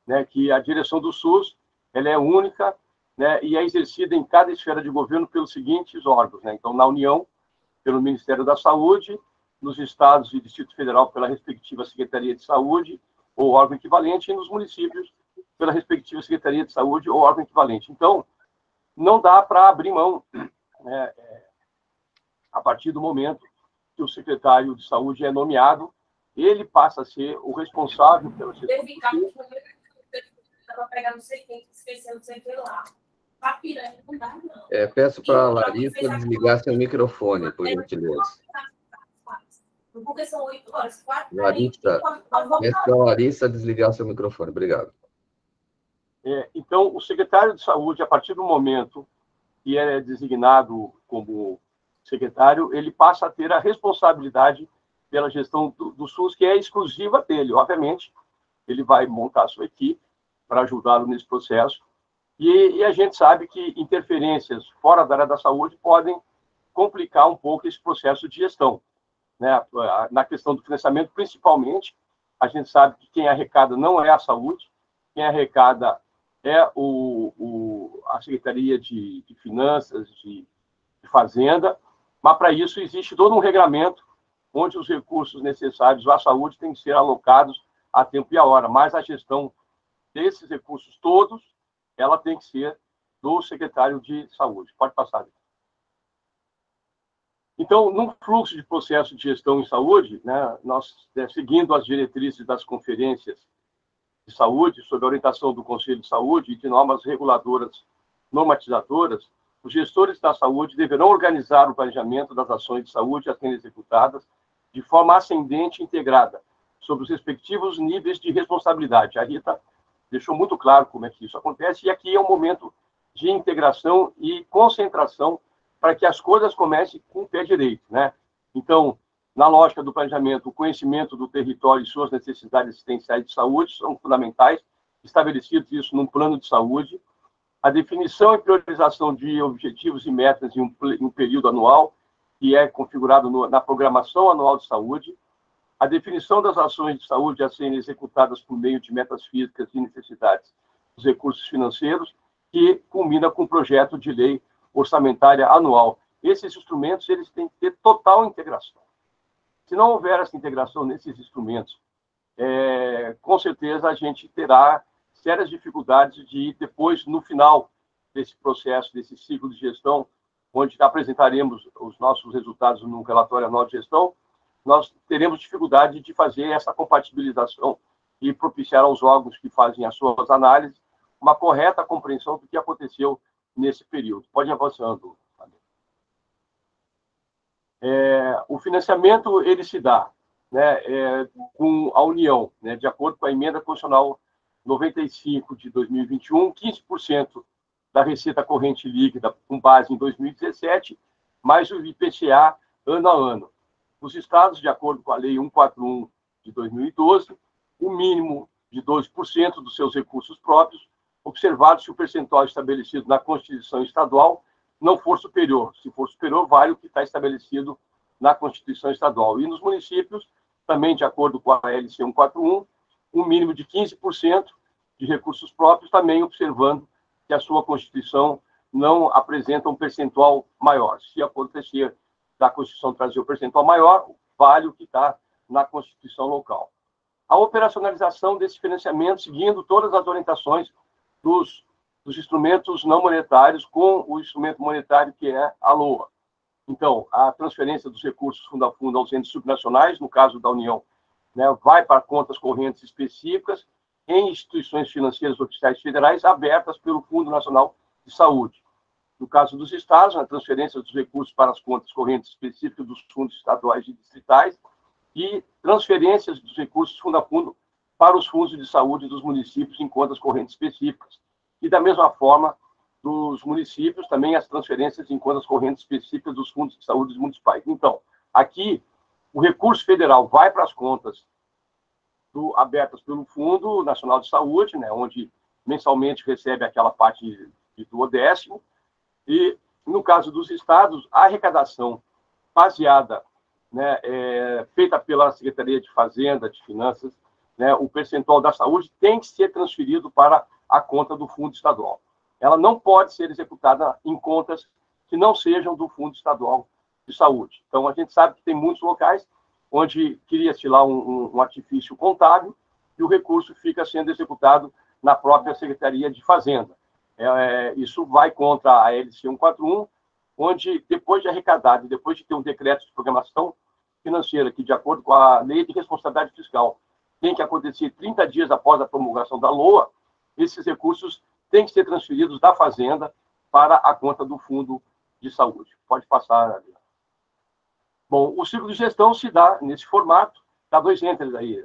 né, que a direção do SUS ela é única, né, e é exercida em cada esfera de governo pelos seguintes órgãos, né? Então, na União, pelo Ministério da Saúde, nos estados e Distrito Federal pela respectiva Secretaria de Saúde ou órgão equivalente, e nos municípios pela respectiva Secretaria de Saúde ou órgão equivalente. Então, não dá para abrir mão, né, a partir do momento que o secretário de Saúde é nomeado, ele passa a ser o responsável pela gestão do SUS. Peço para a Larissa desligar seu microfone, por gentileza. Porque são 8 horas, 4 Larissa, peço para a Larissa desligar seu microfone. Obrigado. Então, o secretário de Saúde, a partir do momento que é designado como secretário, ele passa a ter a responsabilidade pela gestão do SUS, que é exclusiva dele. Obviamente, ele vai montar a sua equipe para ajudá-lo nesse processo. E a gente sabe que interferências fora da área da saúde podem complicar um pouco esse processo de gestão, né? Na questão do financiamento, principalmente, a gente sabe que quem arrecada não é a saúde, quem arrecada é a Secretaria de Finanças, de Fazenda, mas para isso existe todo um regramento onde os recursos necessários à saúde têm que ser alocados a tempo e a hora, mas a gestão desses recursos todos, ela tem que ser do secretário de Saúde. Pode passar. Então, no fluxo de processo de gestão em saúde, né, nós, seguindo as diretrizes das conferências de saúde, sob a orientação do Conselho de Saúde e de normas reguladoras normatizadoras, os gestores da saúde deverão organizar o planejamento das ações de saúde a serem executadas de forma ascendente e integrada, sobre os respectivos níveis de responsabilidade. A Rita deixou muito claro como é que isso acontece, e aqui é um momento de integração e concentração para que as coisas comecem com o pé direito, né? Então, na lógica do planejamento, o conhecimento do território e suas necessidades assistenciais de saúde são fundamentais, estabelecidos isso num plano de saúde, a definição e priorização de objetivos e metas em um período anual, que é configurado na programação anual de saúde, a definição das ações de saúde a serem executadas por meio de metas físicas e necessidades dos recursos financeiros, que culmina com o projeto de lei orçamentária anual. Esses instrumentos eles têm que ter total integração. Se não houver essa integração nesses instrumentos, com certeza a gente terá sérias dificuldades de, depois, no final desse processo, desse ciclo de gestão, onde apresentaremos os nossos resultados num relatório anual de gestão, nós teremos dificuldade de fazer essa compatibilização e propiciar aos órgãos que fazem as suas análises uma correta compreensão do que aconteceu nesse período. Pode ir avançando. O financiamento ele se dá, né, com a União, né, de acordo com a emenda constitucional 95 de 2021, 15% da receita corrente líquida com base em 2017, mais o IPCA ano a ano. Os estados, de acordo com a Lei 141 de 2012, o mínimo de 12% dos seus recursos próprios, observado se o percentual estabelecido na Constituição Estadual não for superior. Se for superior, vale o que está estabelecido na Constituição Estadual. E nos municípios, também de acordo com a LC 141, um mínimo de 15% de recursos próprios, também observando que a sua Constituição não apresenta um percentual maior. Se acontecer da Constituição trazer o percentual maior, vale o que está na Constituição local. A operacionalização desse financiamento, seguindo todas as orientações dos instrumentos não monetários com o instrumento monetário que é a LOA. Então, a transferência dos recursos fundo a fundo aos entes subnacionais, no caso da União, né, vai para contas correntes específicas em instituições financeiras oficiais federais abertas pelo Fundo Nacional de Saúde. No caso dos estados, a transferência dos recursos para as contas correntes específicas dos fundos estaduais e distritais e transferências dos recursos fundo a fundo para os fundos de saúde dos municípios em contas correntes específicas. E, da mesma forma, dos municípios, também as transferências em contas correntes específicas dos fundos de saúde dos municipais. Então, aqui, o recurso federal vai para as contas abertas pelo Fundo Nacional de Saúde, né, onde mensalmente recebe aquela parte do décimo, e, no caso dos estados, a arrecadação baseada, né, feita pela Secretaria de Fazenda, de Finanças, né, o percentual da saúde tem que ser transferido para a conta do Fundo Estadual. Ela não pode ser executada em contas que não sejam do Fundo Estadual de Saúde. Então, a gente sabe que tem muitos locais onde cria-se lá um artifício contábil e o recurso fica sendo executado na própria Secretaria de Fazenda. Isso vai contra a LC 141, onde, depois de arrecadado e depois de ter um decreto de programação financeira, que, de acordo com a Lei de Responsabilidade Fiscal, tem que acontecer 30 dias após a promulgação da LOA, esses recursos têm que ser transferidos da Fazenda para a conta do Fundo de Saúde. Pode passar, Adriano. Bom, o ciclo de gestão se dá nesse formato. Dá 2 enters aí,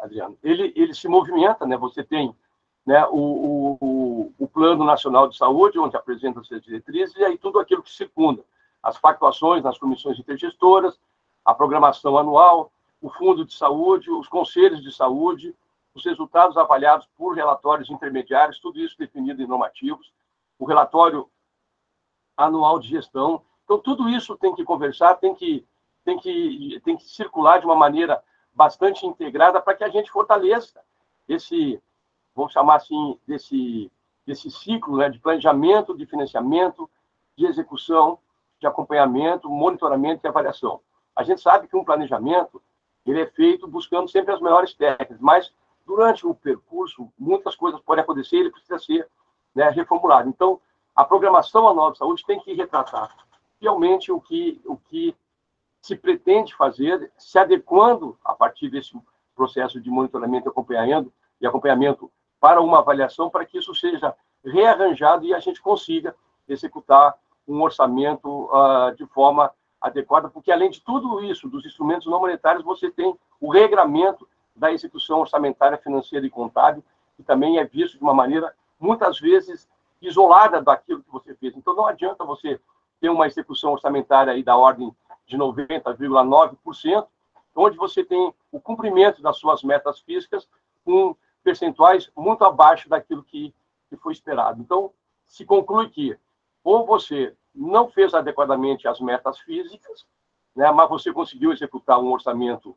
Adriano. Ele se movimenta, né? Você tem, né, o Plano Nacional de Saúde, onde apresenta-se as diretrizes, e aí tudo aquilo que circunda. As pactuações nas comissões intergestoras, a programação anual, o Fundo de Saúde, os conselhos de saúde, os resultados avaliados por relatórios intermediários, tudo isso definido em normativos, o relatório anual de gestão. Então, tudo isso tem que conversar, tem que circular de uma maneira bastante integrada para que a gente fortaleça esse, vamos chamar assim, desse ciclo, né, de planejamento, de financiamento, de execução, de acompanhamento, monitoramento e avaliação. A gente sabe que um planejamento ele é feito buscando sempre as melhores técnicas, mas durante o percurso, muitas coisas podem acontecer e ele precisa ser, né, reformulado. Então, a programação anual de saúde tem que retratar fielmente o que se pretende fazer, se adequando a partir desse processo de monitoramento e acompanhamento para uma avaliação, para que isso seja rearranjado e a gente consiga executar um orçamento de forma adequada, porque, além de tudo isso, dos instrumentos não monetários, você tem o regramento da execução orçamentária, financeira e contábil, que também é visto de uma maneira, muitas vezes, isolada daquilo que você fez. Então, não adianta você ter uma execução orçamentária aí da ordem de 90,9%, onde você tem o cumprimento das suas metas físicas com percentuais muito abaixo daquilo que foi esperado. Então, se conclui que ou você não fez adequadamente as metas físicas, né, mas você conseguiu executar um orçamento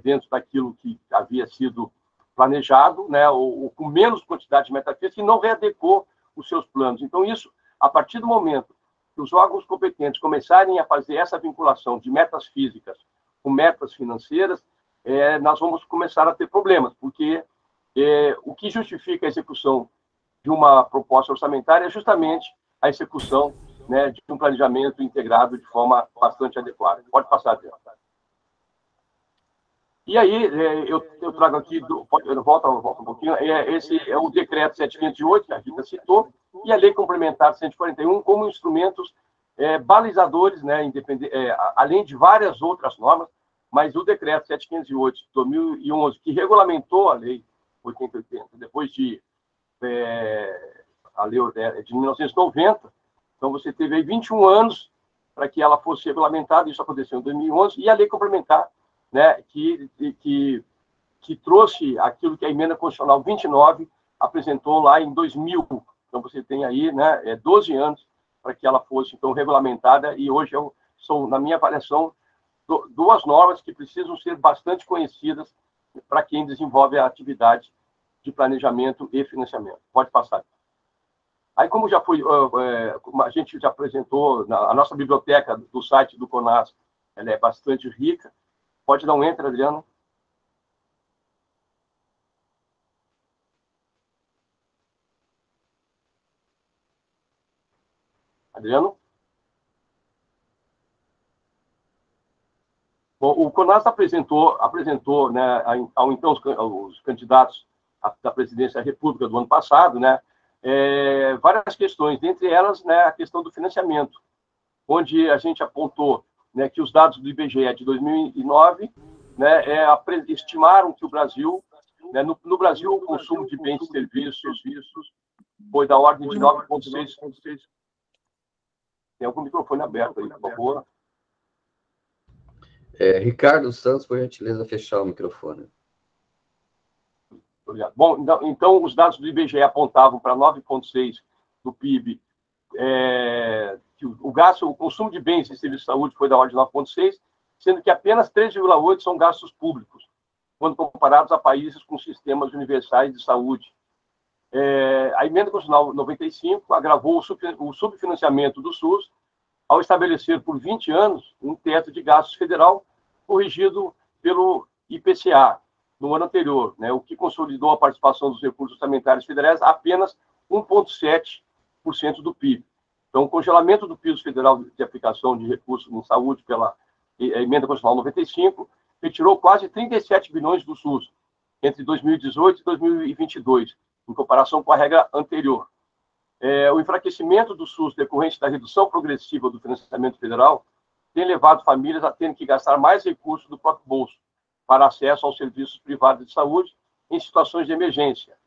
dentro daquilo que havia sido planejado, né, ou com menos quantidade de metas físicas, e não readequou os seus planos. Então, isso, a partir do momento que os órgãos competentes começarem a fazer essa vinculação de metas físicas com metas financeiras, nós vamos começar a ter problemas, porque o que justifica a execução de uma proposta orçamentária é justamente a execução, né, de um planejamento integrado de forma bastante adequada. Pode passar, Adriano. E aí, eu trago aqui, eu volto um pouquinho, esse é o decreto 7508, que a Rita citou, e a lei complementar 141 como instrumentos balizadores, né, além de várias outras normas, mas o decreto 7508 de 2011, que regulamentou a lei 80, depois de a lei de 1990, então você teve aí 21 anos para que ela fosse regulamentada, isso aconteceu em 2011, e a lei complementar, né, que trouxe aquilo que a emenda constitucional 29 apresentou lá em 2000. Então você tem aí, né, 12 anos para que ela fosse então regulamentada, e hoje são, na minha avaliação, duas normas que precisam ser bastante conhecidas para quem desenvolve a atividade de planejamento e financiamento. Pode passar. Aí, como já foi, a gente já apresentou, a nossa biblioteca do site do CONAS, ela é bastante rica. Pode dar um enter, Adriano. Adriano? Bom, o CONAS apresentou, né, ao então os candidatos da presidência da República do ano passado, né, várias questões, dentre elas, né, a questão do financiamento, onde a gente apontou, né, que os dados do IBGE de 2009, né, estimaram que o Brasil, né, no Brasil, o consumo de bens e serviços foi da ordem de 9,6%. Tem algum microfone aberto aí, por favor? Ricardo Santos, por gentileza, fechar o microfone. Obrigado. Bom, então os dados do IBGE apontavam para 9,6% do PIB, que o consumo de bens e serviços de saúde foi da ordem de 9,6%, sendo que apenas 3,8% são gastos públicos, quando comparados a países com sistemas universais de saúde. A emenda constitucional 95 agravou o subfinanciamento do SUS ao estabelecer por 20 anos um teto de gastos federal corrigido pelo IPCA no ano anterior, né, o que consolidou a participação dos recursos orçamentários federais a apenas 1,7% do PIB. Então, o congelamento do piso federal de aplicação de recursos em saúde pela emenda constitucional 95 retirou quase 37 bilhões do SUS entre 2018 e 2022, em comparação com a regra anterior. O enfraquecimento do SUS decorrente da redução progressiva do financiamento federal tem levado famílias a terem que gastar mais recursos do próprio bolso para acesso aos serviços privados de saúde em situações de emergência,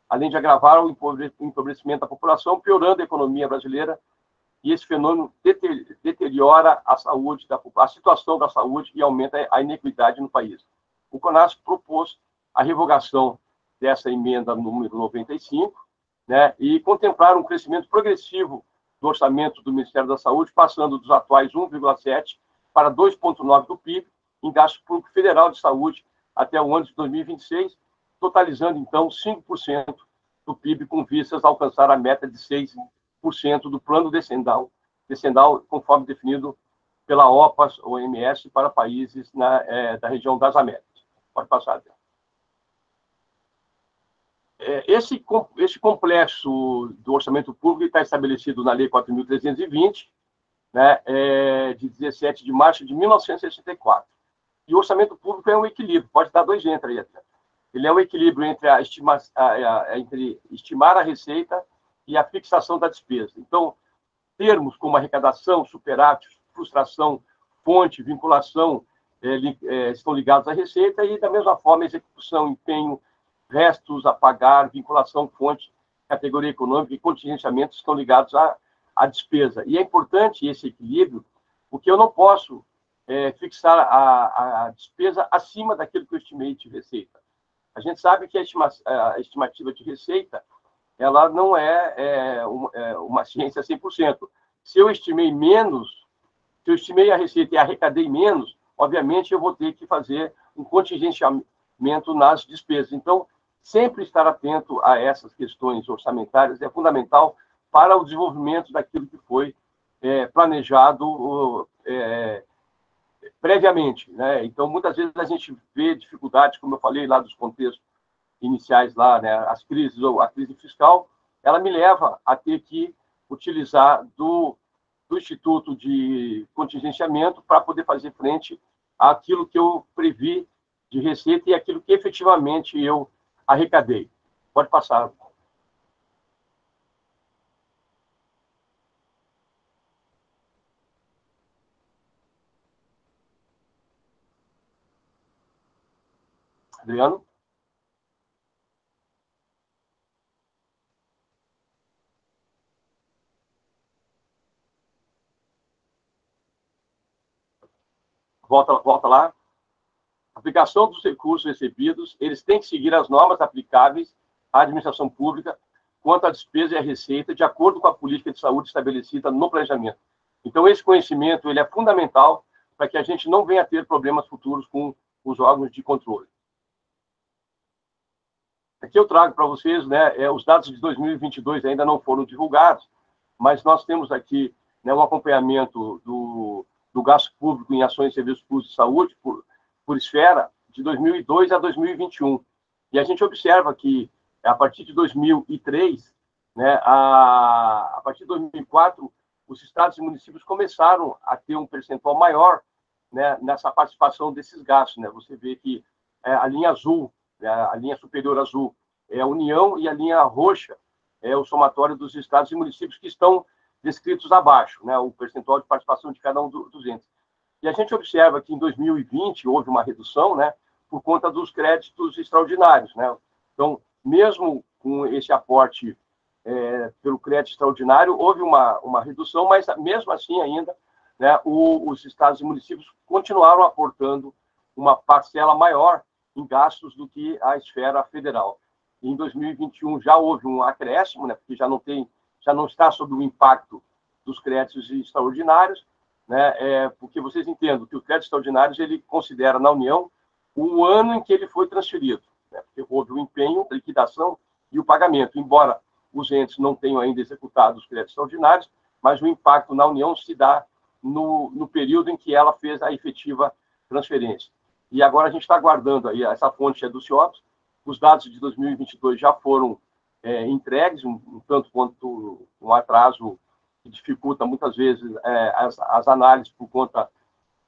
além de agravar o empobrecimento da população, piorando a economia brasileira, e esse fenômeno deteriora a situação da saúde e aumenta a inequidade no país. O CONAS propôs a revogação dessa emenda número 95, né, e contemplar um crescimento progressivo do orçamento do Ministério da Saúde, passando dos atuais 1,7% para 2,9% do PIB em gasto público federal de saúde até o ano de 2026, totalizando, então, 5% do PIB, com vistas a alcançar a meta de 6% do plano decenal, conforme definido pela OMS, para países da região das Américas. Pode passar, Adriano. Esse complexo do orçamento público está estabelecido na Lei 4.320, né, de 17 de março de 1964. E o orçamento público é um equilíbrio, pode dar dois enter aí. Ele é um equilíbrio entre entre estimar a receita e a fixação da despesa. Então, termos como arrecadação, superávit, frustração, fonte, vinculação, estão ligados à receita, e, da mesma forma, execução, empenho, restos a pagar, vinculação, fonte, categoria econômica e contingenciamento estão ligados à despesa. E é importante esse equilíbrio, porque eu não posso fixar a despesa acima daquilo que eu estimei de receita. A gente sabe que a estimativa de receita ela não é uma ciência 100%. Se eu estimei a receita e arrecadei menos, obviamente eu vou ter que fazer um contingenciamento nas despesas. Então, sempre estar atento a essas questões orçamentárias é fundamental para o desenvolvimento daquilo que foi planejado previamente, né? Então, muitas vezes a gente vê dificuldades, como eu falei lá dos contextos iniciais lá, né, as crises ou a crise fiscal, ela me leva a ter que utilizar do Instituto de Contingenciamento para poder fazer frente àquilo que eu previ de receita e aquilo que efetivamente eu arrecadei. Pode passar. Adriano? volta lá. Aplicação dos recursos recebidos, eles têm que seguir as normas aplicáveis à administração pública quanto à despesa e à receita, de acordo com a política de saúde estabelecida no planejamento. Então, esse conhecimento ele é fundamental para que a gente não venha a ter problemas futuros com os órgãos de controle. Aqui eu trago para vocês, né, os dados de 2022 ainda não foram divulgados, mas nós temos aqui, né, um acompanhamento do gasto público em ações e serviços públicos de saúde por esfera de 2002 a 2021. E a gente observa que, a partir de 2003, né, a partir de 2004, os estados e municípios começaram a ter um percentual maior, né, nessa participação desses gastos. Né? Você vê que a linha azul, né, a linha superior azul, é a União, e a linha roxa é o somatório dos estados e municípios que estão descritos abaixo, né, o percentual de participação de cada um dos entes. E a gente observa que em 2020 houve uma redução, né, por conta dos créditos extraordinários. Né? Então, mesmo com esse aporte pelo crédito extraordinário, houve uma redução, mas mesmo assim ainda, né, os estados e municípios continuaram aportando uma parcela maior em gastos do que a esfera federal. E em 2021 já houve um acréscimo, né, porque já não está sob o impacto dos créditos extraordinários, né, porque vocês entendam que os créditos extraordinários ele considera na União o ano em que ele foi transferido, né, porque houve o empenho, a liquidação e o pagamento, embora os entes não tenham ainda executado os créditos extraordinários, mas o impacto na União se dá no período em que ela fez a efetiva transferência. E agora a gente está aguardando aí, essa fonte é do CIOPS, os dados de 2022 já foram entregues, um tanto quanto um atraso que dificulta muitas vezes as análises por conta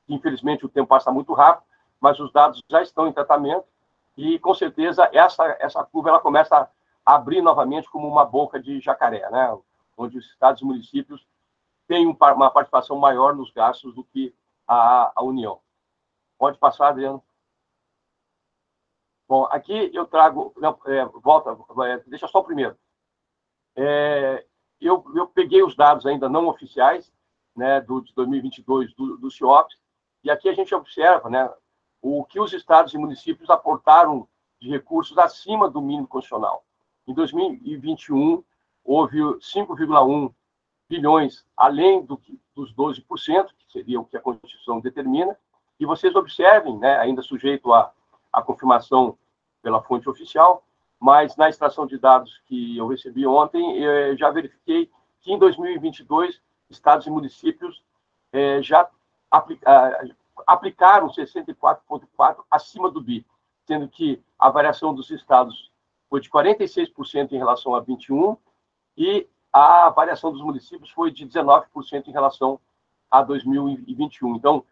que, infelizmente, o tempo passa muito rápido, mas os dados já estão em tratamento e, com certeza, essa curva ela começa a abrir novamente como uma boca de jacaré, né? Onde os estados e municípios têm uma participação maior nos gastos do que a União. Pode passar, Adriano. Bom, aqui eu trago... deixa só o primeiro. Eu peguei os dados ainda não oficiais, né, de 2022 do CIOPS, e aqui a gente observa, né, o que os estados e municípios aportaram de recursos acima do mínimo constitucional. Em 2021, houve 5,1 bilhões além dos 12%, que seria o que a Constituição determina, e vocês observem, né, ainda sujeito à confirmação pela fonte oficial, mas na extração de dados que eu recebi ontem, eu já verifiquei que em 2022, estados e municípios já aplicaram 64,4% acima do BI, sendo que a variação dos estados foi de 46% em relação a 21%, e a variação dos municípios foi de 19% em relação a 2021. Então,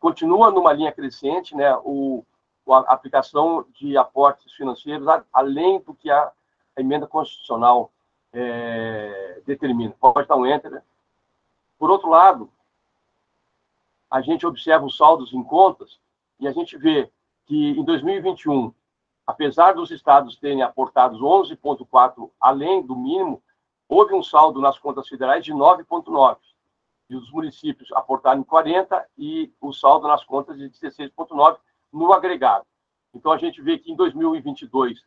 continua numa linha crescente, né, a aplicação de aportes financeiros, além do que a emenda constitucional determina. Pode dar um enter. Né? Por outro lado, a gente observa os saldos em contas e a gente vê que em 2021, apesar dos estados terem aportado 11,4% além do mínimo, houve um saldo nas contas federais de 9,9%. E os municípios aportaram 40% e o saldo nas contas de 16,9% no agregado. Então, a gente vê que em 2022,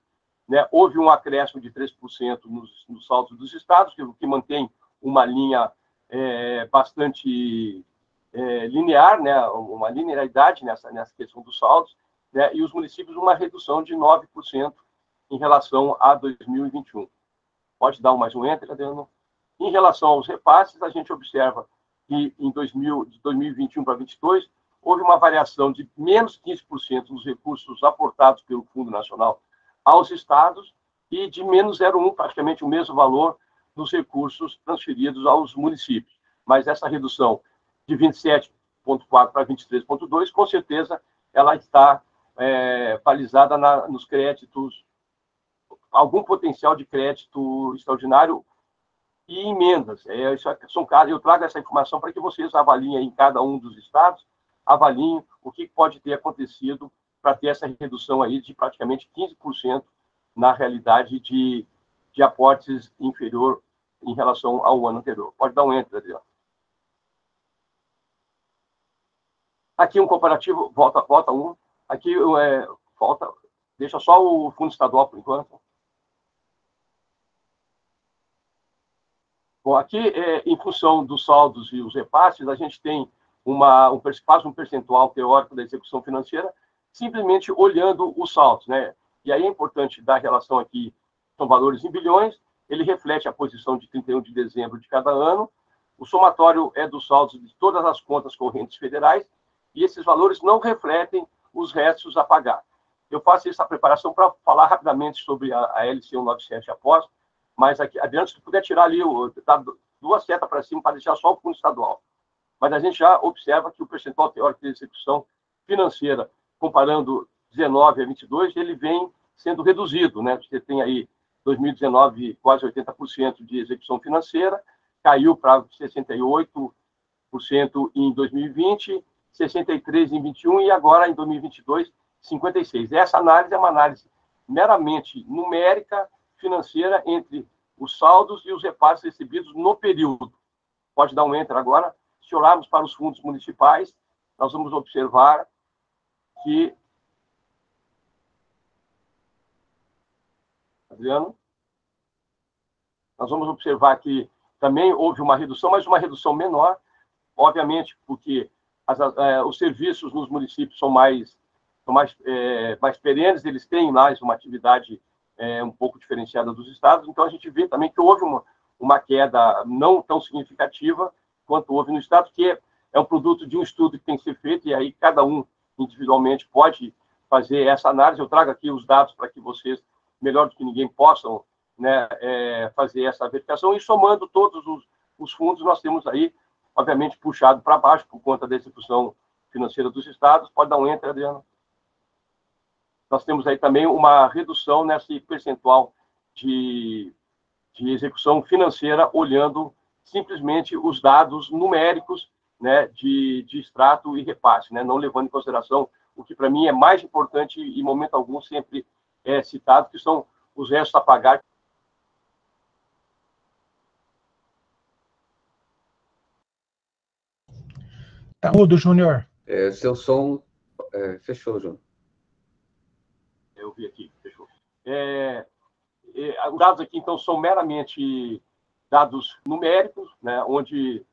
né, houve um acréscimo de 3% nos saldos dos estados, que mantém uma linha bastante linear, né, uma linearidade nessa questão dos saldos, né, e os municípios uma redução de 9% em relação a 2021. Pode dar mais um enter, Adriano? Em relação aos repasses, a gente observa que de 2021 para 2022, houve uma variação de menos 15% nos recursos aportados pelo Fundo Nacional aos estados e de menos 0,1%, praticamente o mesmo valor, nos recursos transferidos aos municípios. Mas essa redução de 27,4% para 23,2%, com certeza, ela está balizada nos créditos, algum potencial de crédito extraordinário e emendas. Eu trago essa informação para que vocês avaliem em cada um dos estados, avaliem o que pode ter acontecido para ter essa redução aí de praticamente 15% na realidade de aportes inferior em relação ao ano anterior. Pode dar um enter, Adriano. Aqui um comparativo, volta um. Aqui falta, deixa só o fundo estadual por enquanto. Bom, aqui, em função dos saldos e os repasses, a gente tem quase um percentual teórico da execução financeira, simplesmente olhando os saldos, né? E aí é importante dar relação aqui, são valores em bilhões, ele reflete a posição de 31 de dezembro de cada ano, o somatório é dos saldos de todas as contas correntes federais, e esses valores não refletem os restos a pagar. Eu faço essa preparação para falar rapidamente sobre a LC 197 após, mas aqui, Adriano, se tu puder tirar ali, dar 2 setas para cima para deixar só o fundo estadual. Mas a gente já observa que o percentual teórico de execução financeira, comparando 19 a 22, ele vem sendo reduzido, né? Você tem aí 2019 quase 80% de execução financeira, caiu para 68% em 2020, 63% em 21 e agora em 2022, 56%. Essa análise é uma análise meramente numérica, financeira, entre os saldos e os repasses recebidos no período. Pode dar um enter agora. Se olharmos para os fundos municipais, nós vamos observar que... Adriano? Nós vamos observar que também houve uma redução, mas uma redução menor, obviamente, porque os serviços nos municípios são mais perenes, eles têm mais uma atividade um pouco diferenciada dos estados, então a gente vê também que houve uma queda não tão significativa quanto houve no estado, que é um produto de um estudo que tem que ser feito, e aí cada um individualmente pode fazer essa análise. Eu trago aqui os dados para que vocês, melhor do que ninguém, possam, né, fazer essa verificação, e somando todos os fundos, nós temos aí, obviamente, puxado para baixo por conta da execução financeira dos estados. Pode dar um enter, Adriano. Nós temos aí também uma redução nesse percentual de execução financeira, olhando simplesmente os dados numéricos, né, de extrato e repasse, né, não levando em consideração o que, para mim, é mais importante e, em momento algum, sempre é citado, que são os restos a pagar. Tá mudo, Júnior. Seu som fechou, Júnior. Eu vi aqui, fechou. Os dados aqui, então, são meramente dados numéricos, né, onde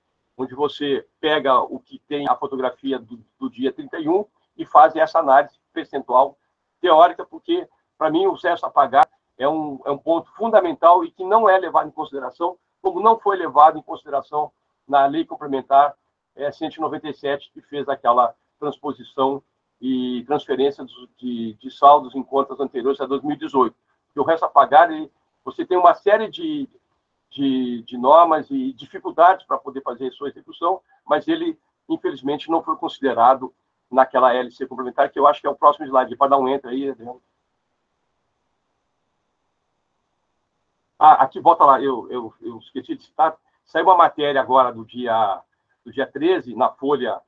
você pega o que tem a fotografia do dia 31 e faz essa análise percentual teórica, porque, para mim, o restos a pagar é um ponto fundamental e que não é levado em consideração, como não foi levado em consideração na Lei Complementar 197, que fez aquela transposição e transferência de saldos em contas anteriores a 2018. E o resto a pagar, você tem uma série de normas e dificuldades para poder fazer sua execução, mas ele, infelizmente, não foi considerado naquela LC complementar, que eu acho que é o próximo slide. Pode dar um enter aí, Adriano. Aqui, volta lá, eu esqueci de citar, saiu uma matéria agora do dia 13, na Folha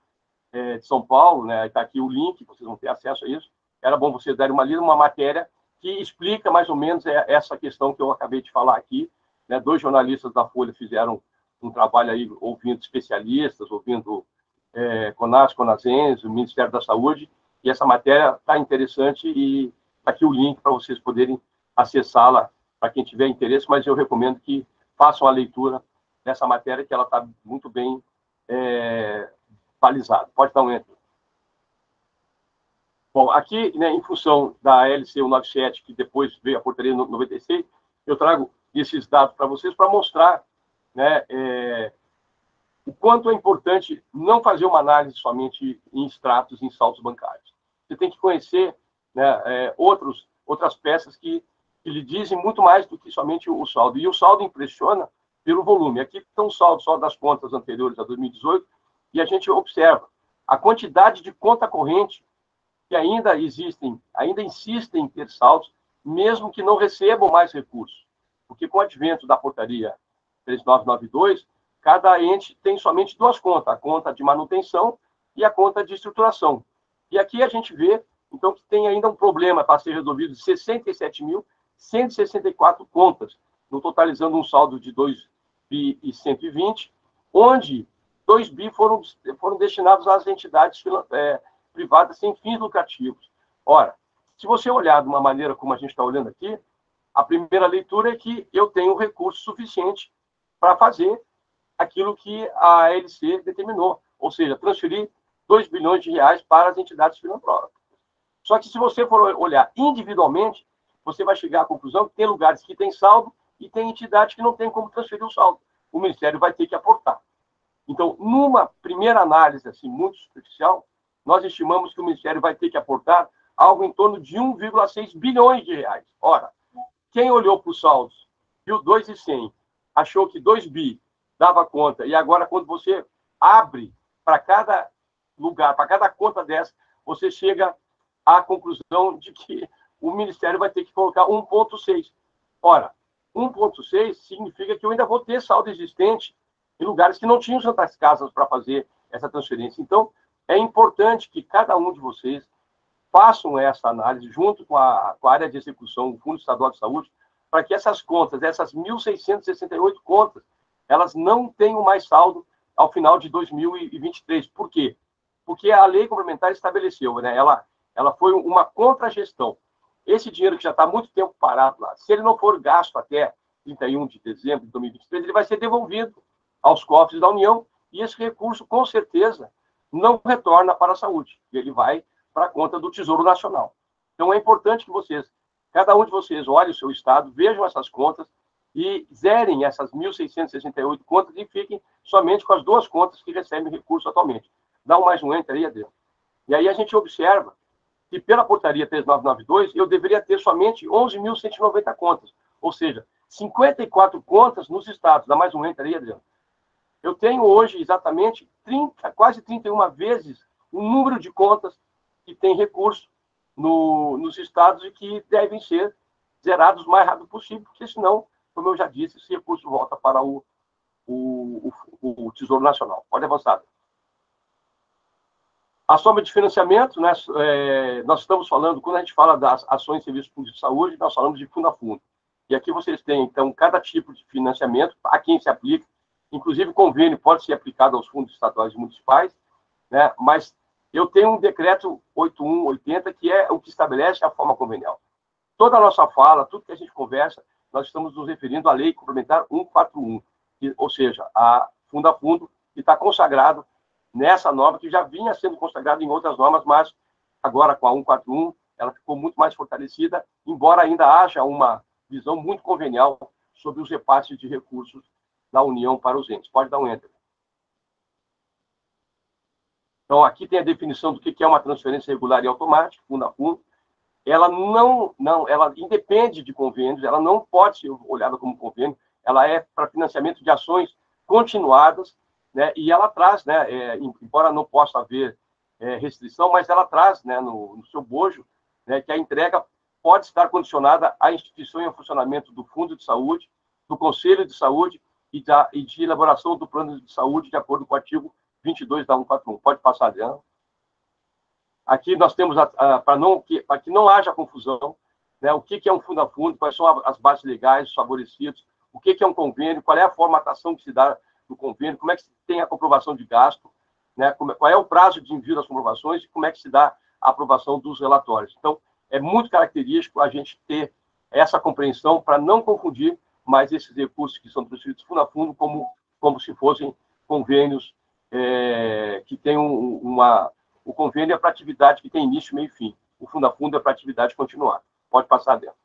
de São Paulo, né? Está aqui o link, vocês vão ter acesso a isso. Era bom vocês darem uma lida, uma matéria que explica mais ou menos essa questão que eu acabei de falar aqui, né? 2 jornalistas da Folha fizeram um trabalho aí, ouvindo especialistas, ouvindo CONAS, CONASENS, o Ministério da Saúde, e essa matéria está interessante e está aqui o link para vocês poderem acessá-la, para quem tiver interesse, mas eu recomendo que façam a leitura dessa matéria, que ela está muito bem balizada. Pode dar um enter. Bom, aqui, né, em função da LC 197, que depois veio a portaria 96, eu trago esses dados para vocês para mostrar, né, o quanto é importante não fazer uma análise somente em extratos, em saldos bancários. Você tem que conhecer, né, outras peças que lhe dizem muito mais do que somente o saldo. E o saldo impressiona pelo volume. Aqui estão os saldos só das contas anteriores a 2018, e a gente observa a quantidade de conta corrente que ainda insistem em ter saldos, mesmo que não recebam mais recursos. Porque com o advento da portaria 3992, cada ente tem somente 2 contas, a conta de manutenção e a conta de estruturação. E aqui a gente vê, então, que tem ainda um problema para ser resolvido de 67.164 contas, no totalizando um saldo de 2.120, onde 2 bi foram destinados às entidades privadas sem fins lucrativos. Ora, se você olhar de uma maneira como a gente está olhando aqui, a primeira leitura é que eu tenho recurso suficiente para fazer aquilo que a ALC determinou, ou seja, transferir 2 bilhões de reais para as entidades filantrópicas. Só que se você for olhar individualmente, você vai chegar à conclusão que tem lugares que têm saldo e tem entidades que não têm como transferir o saldo. O Ministério vai ter que aportar. Então, numa primeira análise assim, muito superficial, nós estimamos que o Ministério vai ter que aportar algo em torno de 1,6 bilhões de reais. Ora, quem olhou para os saldos, viu 2,100, achou que 2 bi dava conta, e agora quando você abre para cada lugar, para cada conta dessa, você chega à conclusão de que o Ministério vai ter que colocar 1,6. Ora, 1,6 significa que eu ainda vou ter saldo existente em lugares que não tinham tantas casas para fazer essa transferência. Então, é importante que cada um de vocês façam essa análise junto com a área de execução, o Fundo Estadual de Saúde, para que essas contas, essas 1.668 contas, elas não tenham mais saldo ao final de 2023. Por quê? Porque a lei complementar estabeleceu, né? Ela foi uma contragestão. Esse dinheiro que já está há muito tempo parado lá, se ele não for gasto até 31 de dezembro de 2023, ele vai ser devolvido aos cofres da União, e esse recurso, com certeza, não retorna para a saúde. Ele vai para a conta do Tesouro Nacional. Então, é importante que vocês, cada um de vocês, olhe o seu estado, vejam essas contas e zerem essas 1.668 contas e fiquem somente com as 2 contas que recebem recurso atualmente. Dá mais um enter aí, Adriano. E aí a gente observa que, pela portaria 3992, eu deveria ter somente 11.190 contas, ou seja, 54 contas nos estados. Dá mais um enter aí, Adriano. Eu tenho hoje exatamente quase 31 vezes o número de contas que tem recurso nos estados e que devem ser zerados o mais rápido possível, porque senão, como eu já disse, esse recurso volta para o Tesouro Nacional. Pode avançar. A soma de financiamento, né, nós estamos falando, quando a gente fala das ações e serviços públicos de saúde, nós falamos de fundo a fundo. E aqui vocês têm, então, cada tipo de financiamento, a quem se aplica, inclusive convênio pode ser aplicado aos fundos estaduais e municipais, né, mas eu tenho um decreto 8180, que é o que estabelece a forma convenial. Toda a nossa fala, tudo que a gente conversa, nós estamos nos referindo à Lei Complementar 141, ou seja, a fundo, que está consagrado nessa norma, que já vinha sendo consagrada em outras normas, mas agora com a 141, ela ficou muito mais fortalecida, embora ainda haja uma visão muito convenial sobre os repasses de recursos da União para os entes. Pode dar um enter. Então, aqui tem a definição do que é uma transferência regular e automática, fundo a fundo. Ela ela independe de convênios, ela não pode ser olhada como convênio, ela é para financiamento de ações continuadas, né, e ela traz, né, embora não possa haver restrição, mas ela traz, né, no seu bojo, né, que a entrega pode estar condicionada à instituição e ao funcionamento do Fundo de Saúde, do Conselho de Saúde e de elaboração do plano de saúde, de acordo com o artigo 22 da 141. Pode passar, Adriano. Aqui nós temos, para que não haja confusão, né, o que é um fundo a fundo, quais são as bases legais, os favorecidos, o que é um convênio, qual é a formatação que se dá do convênio, como é que se tem a comprovação de gasto, né, qual é o prazo de envio das comprovações e como é que se dá a aprovação dos relatórios. Então, é muito característico a gente ter essa compreensão para não confundir mais esses recursos que são transferidos fundo a fundo como se fossem convênios que têm o convênio é para atividade que tem início, meio e fim. O fundo a fundo é para atividade continuada. Pode passar dentro.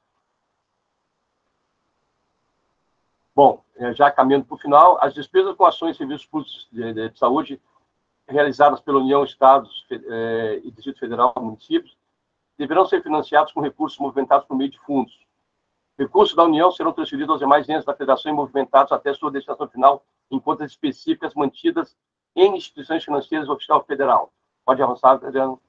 Bom, já caminhando para o final, as despesas com ações e serviços públicos de saúde realizadas pela União, Estados e Distrito Federal, municípios, deverão ser financiados com recursos movimentados por meio de fundos. Recursos da União serão transferidos aos demais entes da Federação e movimentados até sua destinação final em contas específicas mantidas em instituições financeiras oficial federal. Pode avançar, Adriano.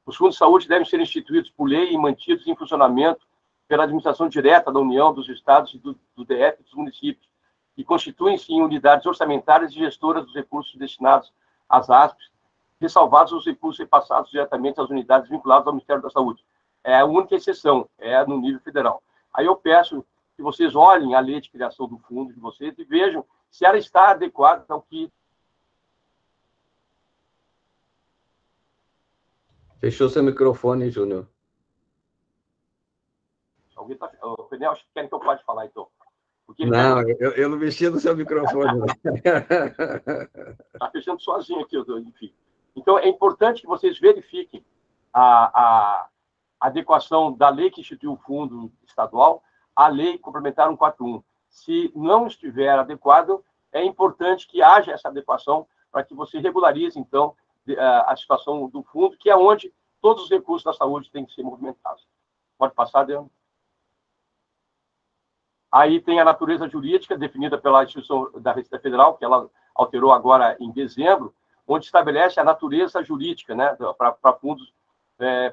Os fundos de saúde devem ser instituídos por lei e mantidos em funcionamento pela administração direta da União, dos estados e do DF e dos municípios, e constituem-se em unidades orçamentárias e gestoras dos recursos destinados às ASPs, ressalvados os recursos repassados diretamente às unidades vinculadas ao Ministério da Saúde. É a única exceção, é no nível federal. Aí eu peço que vocês olhem a lei de criação do fundo de vocês e vejam se ela está adequada ao que... Fechou seu microfone, Júnior. Alguém tá... O Penel, acho que querem que eu pode falar, então. Porque não, eu não mexi no seu microfone. Está fechando sozinho aqui, enfim. Então, é importante que vocês verifiquem a adequação da lei que instituiu o fundo estadual à lei complementar 141. Se não estiver adequado, é importante que haja essa adequação para que você regularize, então, a situação do fundo, que é onde todos os recursos da saúde têm que ser movimentados. Pode passar, Deus? Aí tem a natureza jurídica definida pela instituição da Receita Federal, que ela alterou agora em dezembro, onde estabelece a natureza jurídica, né, para fundos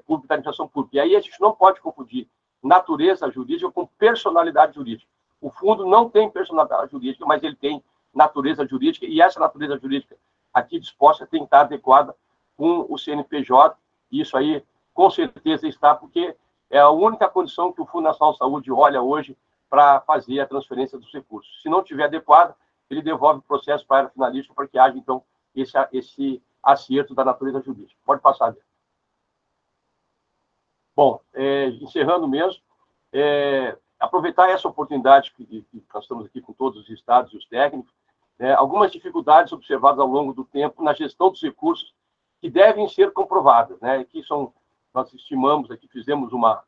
públicos da administração pública. E aí a gente não pode confundir natureza jurídica com personalidade jurídica. O fundo não tem personalidade jurídica, mas ele tem natureza jurídica, e essa natureza jurídica aqui disposta tem que estar adequada com o CNPJ, e isso aí com certeza está, porque é a única condição que o Fundo Nacional de Saúde olha hoje para fazer a transferência dos recursos. Se não tiver adequado, ele devolve o processo para a área finalística para que haja, então, esse acerto da natureza jurídica. Pode passar, Deus. Bom, encerrando mesmo, aproveitar essa oportunidade que nós estamos aqui com todos os estados e os técnicos, algumas dificuldades observadas ao longo do tempo na gestão dos recursos que devem ser comprovadas, né? Que nós estimamos aqui, fizemos uma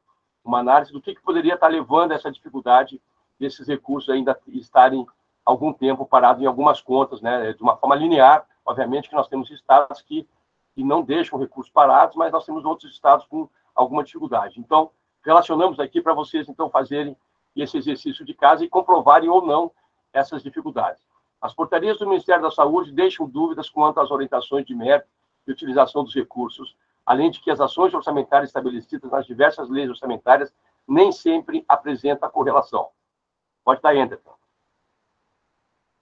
análise do que poderia estar levando a essa dificuldade desses recursos ainda estarem algum tempo parados em algumas contas, né? De uma forma linear. Obviamente que nós temos estados que não deixam recursos parados, mas nós temos outros estados com alguma dificuldade. Então, relacionamos aqui para vocês, então, fazerem esse exercício de casa e comprovarem ou não essas dificuldades. As portarias do Ministério da Saúde deixam dúvidas quanto às orientações de mérito e utilização dos recursos, além de que as ações orçamentárias estabelecidas nas diversas leis orçamentárias nem sempre apresentam a correlação. Pode dar enter.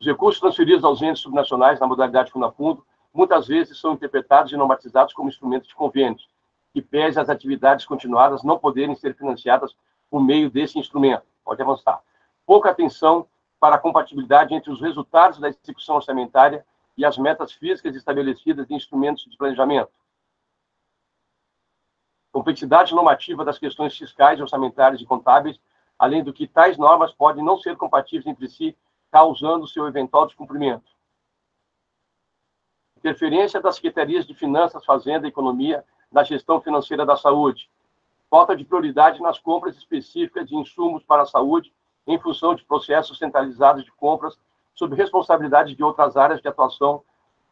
Os recursos transferidos aos entes subnacionais na modalidade fundo a fundo muitas vezes são interpretados e normatizados como instrumentos de convênios, que pese as atividades continuadas não poderem ser financiadas por meio desse instrumento. Pode avançar. Pouca atenção para a compatibilidade entre os resultados da execução orçamentária e as metas físicas estabelecidas em instrumentos de planejamento. Complexidade normativa das questões fiscais, orçamentárias e contábeis, além do que tais normas podem não ser compatíveis entre si, causando seu eventual descumprimento. Interferência das secretarias de Finanças, Fazenda e Economia na gestão financeira da saúde. Falta de prioridade nas compras específicas de insumos para a saúde em função de processos centralizados de compras sob responsabilidade de outras áreas de atuação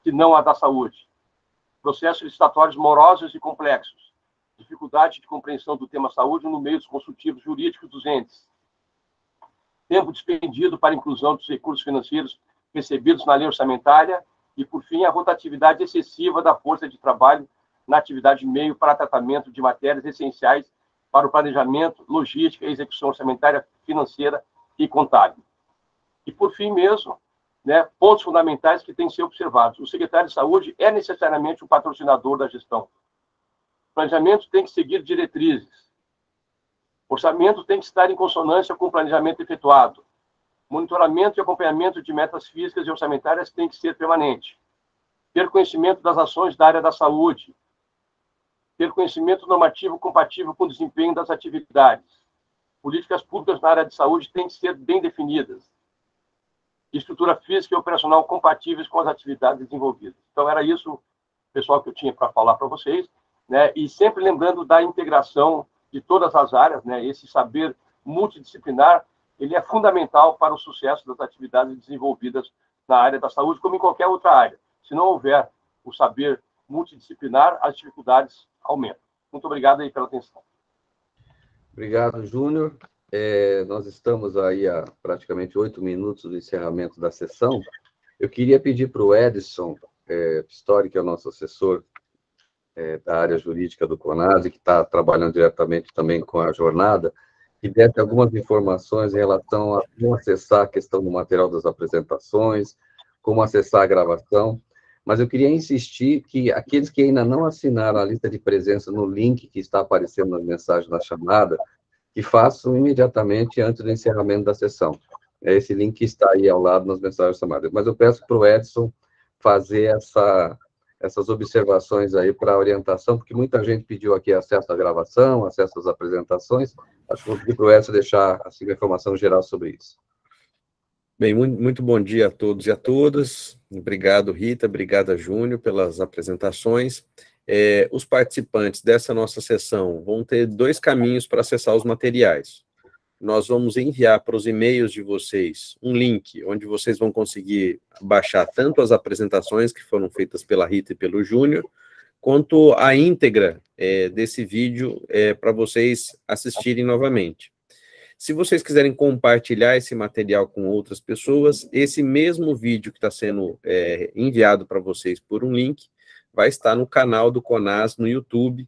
que não a da saúde. Processos licitatórios morosos e complexos. Dificuldade de compreensão do tema saúde no meio dos consultivos jurídicos dos entes. Tempo despendido para a inclusão dos recursos financeiros recebidos na lei orçamentária e, por fim, a rotatividade excessiva da força de trabalho na atividade meio para tratamento de matérias essenciais para o planejamento, logística e execução orçamentária, financeira e contábil. E, por fim mesmo, né, pontos fundamentais que têm que ser observados. O secretário de Saúde é necessariamente o patrocinador da gestão. O planejamento tem que seguir diretrizes. O orçamento tem que estar em consonância com o planejamento efetuado. Monitoramento e acompanhamento de metas físicas e orçamentárias tem que ser permanente. Ter conhecimento das ações da área da saúde. Ter conhecimento normativo compatível com o desempenho das atividades. Políticas públicas na área de saúde têm que ser bem definidas. Estrutura física e operacional compatíveis com as atividades desenvolvidas. Então, era isso, pessoal, que eu tinha para falar para vocês, né? E sempre lembrando da integração de todas as áreas, né? Esse saber multidisciplinar, ele é fundamental para o sucesso das atividades desenvolvidas na área da saúde, como em qualquer outra área. Se não houver o saber multidisciplinar, as dificuldades aumentam. Muito obrigado aí pela atenção. Obrigado, Júnior. Nós estamos aí há praticamente 8 minutos do encerramento da sessão. Eu queria pedir para o Edson Pistori, que é o nosso assessor da área jurídica do CONAS, que está trabalhando diretamente também com a jornada, que desse algumas informações em relação a como acessar a questão do material das apresentações, como acessar a gravação. Mas eu queria insistir que aqueles que ainda não assinaram a lista de presença no link que está aparecendo na mensagem da chamada, que façam imediatamente antes do encerramento da sessão. Esse link está aí ao lado nas mensagens chamadas. Mas eu peço para o Edson fazer essas observações aí para orientação, porque muita gente pediu aqui acesso à gravação, acesso às apresentações. Acho que vou pedir para o Edson deixar assim, uma informação geral sobre isso. Bem, muito bom dia a todos e a todas. Obrigado, Rita, obrigado, Júnior, pelas apresentações. Os participantes dessa nossa sessão vão ter 2 caminhos para acessar os materiais. Nós vamos enviar para os e-mails de vocês um link onde vocês vão conseguir baixar tanto as apresentações que foram feitas pela Rita e pelo Júnior, quanto a íntegra desse vídeo para vocês assistirem novamente. Se vocês quiserem compartilhar esse material com outras pessoas, esse mesmo vídeo que está sendo enviado para vocês por um link, vai estar no canal do CONAS no YouTube,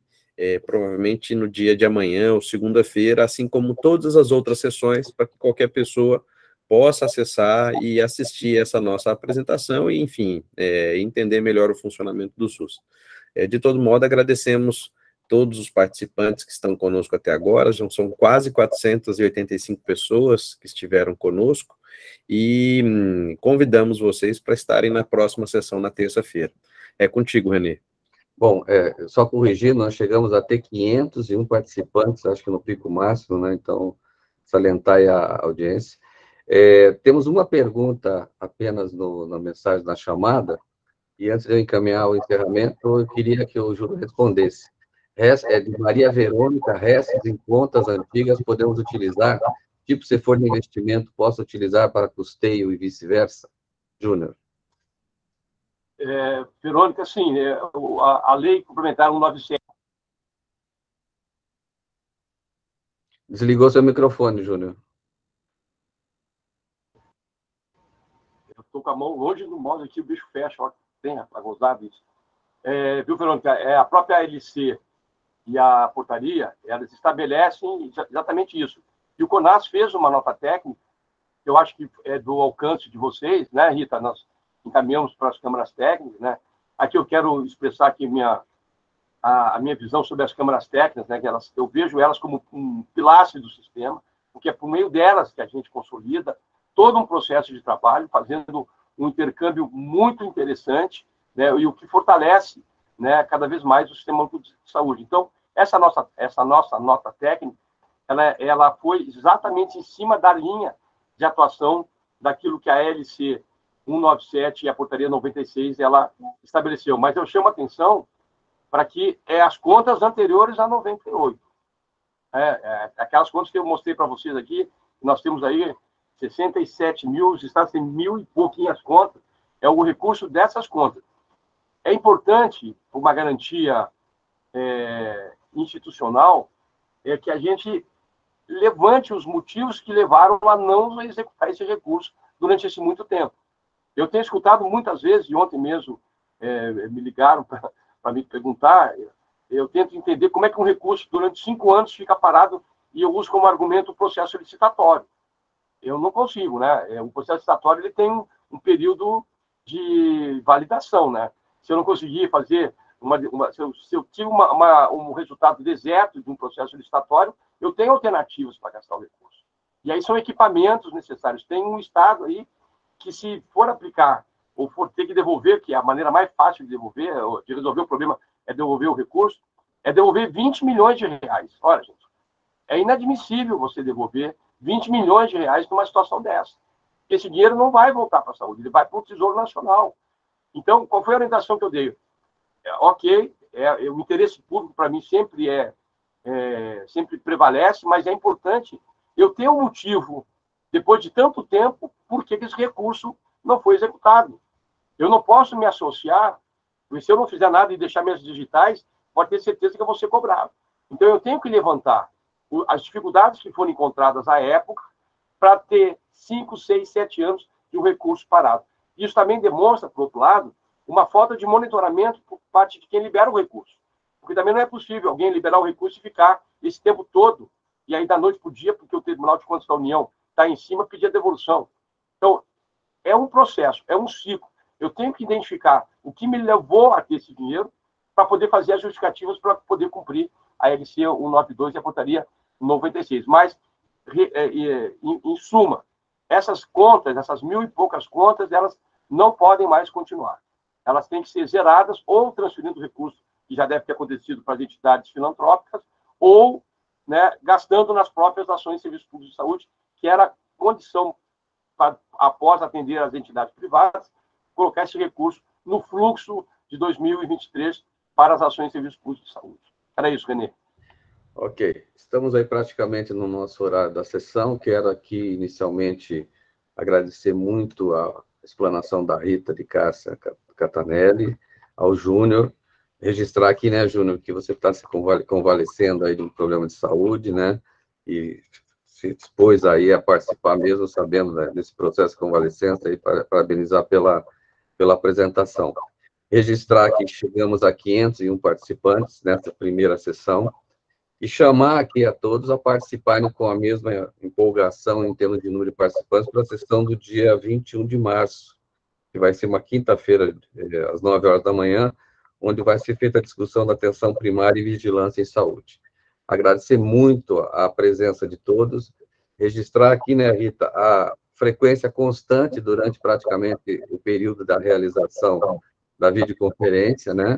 provavelmente no dia de amanhã ou segunda-feira, assim como todas as outras sessões, para que qualquer pessoa possa acessar e assistir essa nossa apresentação e, enfim, entender melhor o funcionamento do SUS. De todo modo, agradecemos todos os participantes que estão conosco até agora, já são quase 485 pessoas que estiveram conosco, e convidamos vocês para estarem na próxima sessão na terça-feira. É contigo, Renê. Bom, só corrigindo, nós chegamos a ter 501 participantes, acho que no pico máximo, né? Então, salientar aí a audiência. Temos uma pergunta apenas na mensagem, na chamada, e antes de eu encaminhar o encerramento, eu queria que o Júlio respondesse. De Maria Verônica, restos em contas antigas podemos utilizar? Tipo, se for de investimento, posso utilizar para custeio e vice-versa? Júnior. Verônica, sim, a lei complementar 197. Desligou seu microfone, Júnior. Eu estou com a mão longe do mouse aqui, o bicho fecha, ó, tem para gozar disso. Viu, Verônica? A própria LC e a portaria, elas estabelecem exatamente isso. E o CONAS fez uma nota técnica, que eu acho que é do alcance de vocês, né, Rita? Nós encaminhamos para as câmaras técnicas, né? Aqui eu quero expressar aqui a minha visão sobre as câmaras técnicas, né? Que eu vejo elas como um pilastre do sistema, porque é por meio delas que a gente consolida todo um processo de trabalho, fazendo um intercâmbio muito interessante, né? E o que fortalece, né, cada vez mais o sistema único de saúde. Então, essa nossa nota técnica, ela foi exatamente em cima da linha de atuação daquilo que a LC 197 e a portaria 96 ela estabeleceu. Mas eu chamo a atenção para que as contas anteriores a 98. Aquelas contas que eu mostrei para vocês aqui, nós temos aí 67 mil, os estados têm 1.000 e pouquinhas contas, é o recurso dessas contas. É importante, por uma garantia institucional, que a gente levante os motivos que levaram a não executar esse recurso durante esse muito tempo. Eu tenho escutado muitas vezes, e ontem mesmo me ligaram para me perguntar, eu tento entender como é que um recurso durante 5 anos fica parado e eu uso como argumento o processo licitatório. Eu não consigo, né? O processo licitatório ele tem um período de validação, né? Se eu não conseguir fazer se eu tive um resultado deserto de um processo licitatório, eu tenho alternativas para gastar o recurso. E aí são equipamentos necessários. Tem um estado aí que, se for aplicar ou for ter que devolver, que é a maneira mais fácil de devolver, de resolver o problema, é devolver o recurso, é devolver 20 milhões de reais. Olha, gente, é inadmissível você devolver 20 milhões de reais numa situação dessa. Esse dinheiro não vai voltar para a saúde, ele vai para o Tesouro Nacional. Então, qual foi a orientação que eu dei? Ok, o interesse público, para mim, sempre prevalece, mas é importante eu ter um motivo, depois de tanto tempo, por que esse recurso não foi executado. Eu não posso me associar, porque se eu não fizer nada e deixar minhas digitais, pode ter certeza que eu vou ser cobrado. Então, eu tenho que levantar as dificuldades que foram encontradas à época para ter 5, 6, 7 anos de um recurso parado. Isso também demonstra, por outro lado, uma falta de monitoramento por parte de quem libera o recurso. Porque também não é possível alguém liberar o recurso e ficar esse tempo todo, e aí da noite para o dia, porque o Tribunal de Contas da União está em cima, pedir a devolução. Então, é um processo, é um ciclo. Eu tenho que identificar o que me levou a ter esse dinheiro para poder fazer as justificativas para poder cumprir a LC 192 e a portaria 96. Mas, em suma, essas contas, essas 1.000 e poucas contas, elas não podem mais continuar. Elas têm que ser zeradas ou transferindo recursos, que já deve ter acontecido para as entidades filantrópicas, ou, né, gastando nas próprias ações de serviço público de saúde, que era a condição, após atender as entidades privadas, colocar esse recurso no fluxo de 2023 para as ações de serviço público de saúde. Era isso, Renê. Ok. Estamos aí praticamente no nosso horário da sessão. Quero aqui, inicialmente, agradecer muito a explanação da Rita de Cássia Catanelli, ao Júnior. Registrar aqui, né, Júnior, que você está se convalescendo aí de um problema de saúde, né, e se dispôs aí a participar mesmo, sabendo, né, desse processo de convalescença, e parabenizar pela apresentação. Registrar que chegamos a 501 participantes nessa primeira sessão, e chamar aqui a todos a participarem com a mesma empolgação em termos de número de participantes para a sessão do dia 21 de março, que vai ser uma quinta-feira, às 9 horas da manhã, onde vai ser feita a discussão da atenção primária e vigilância em saúde. Agradecer muito a presença de todos, registrar aqui, né, Rita, a frequência constante durante praticamente o período da realização da videoconferência, né,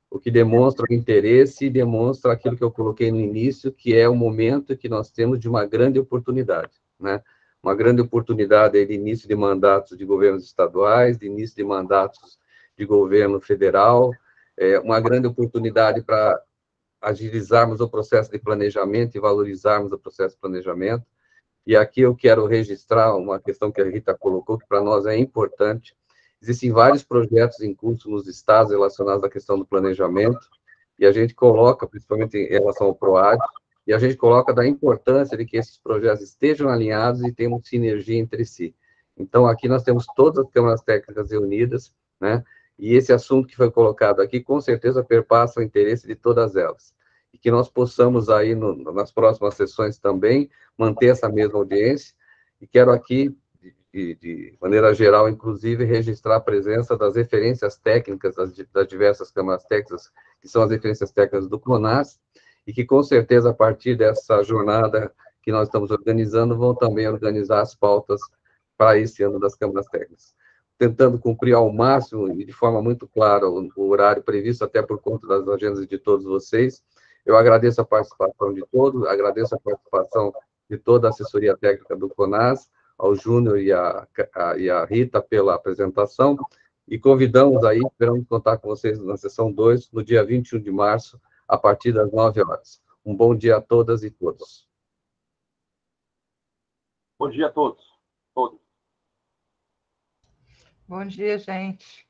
o que demonstra o interesse e demonstra aquilo que eu coloquei no início, que é o momento que nós temos de uma grande oportunidade, né? Uma grande oportunidade de início de mandatos de governos estaduais, de início de mandatos de governo federal, uma grande oportunidade para agilizarmos o processo de planejamento e valorizarmos o processo de planejamento. E aqui eu quero registrar uma questão que a Rita colocou, que para nós é importante. Existem vários projetos em curso nos estados relacionados à questão do planejamento, e a gente coloca, principalmente em relação ao PROAD, e a gente coloca da importância de que esses projetos estejam alinhados e tenham sinergia entre si. Então, aqui nós temos todas as câmaras técnicas reunidas, né? E esse assunto que foi colocado aqui, com certeza, perpassa o interesse de todas elas. E que nós possamos aí, nas próximas sessões também, manter essa mesma audiência. E quero aqui, de maneira geral, inclusive, registrar a presença das referências técnicas das diversas câmaras técnicas, que são as referências técnicas do CONAS, e que, com certeza, a partir dessa jornada que nós estamos organizando, vão também organizar as pautas para esse ano das câmaras técnicas, tentando cumprir ao máximo e de forma muito clara o horário previsto, até por conta das agendas de todos vocês. Eu agradeço a participação de todos, agradeço a participação de toda a assessoria técnica do CONAS, ao Júnior e a Rita pela apresentação, e convidamos aí, esperamos contar com vocês na sessão 2, no dia 21 de março, a partir das 9 horas. Um bom dia a todas e todos. Bom dia a todos. Bom dia, gente.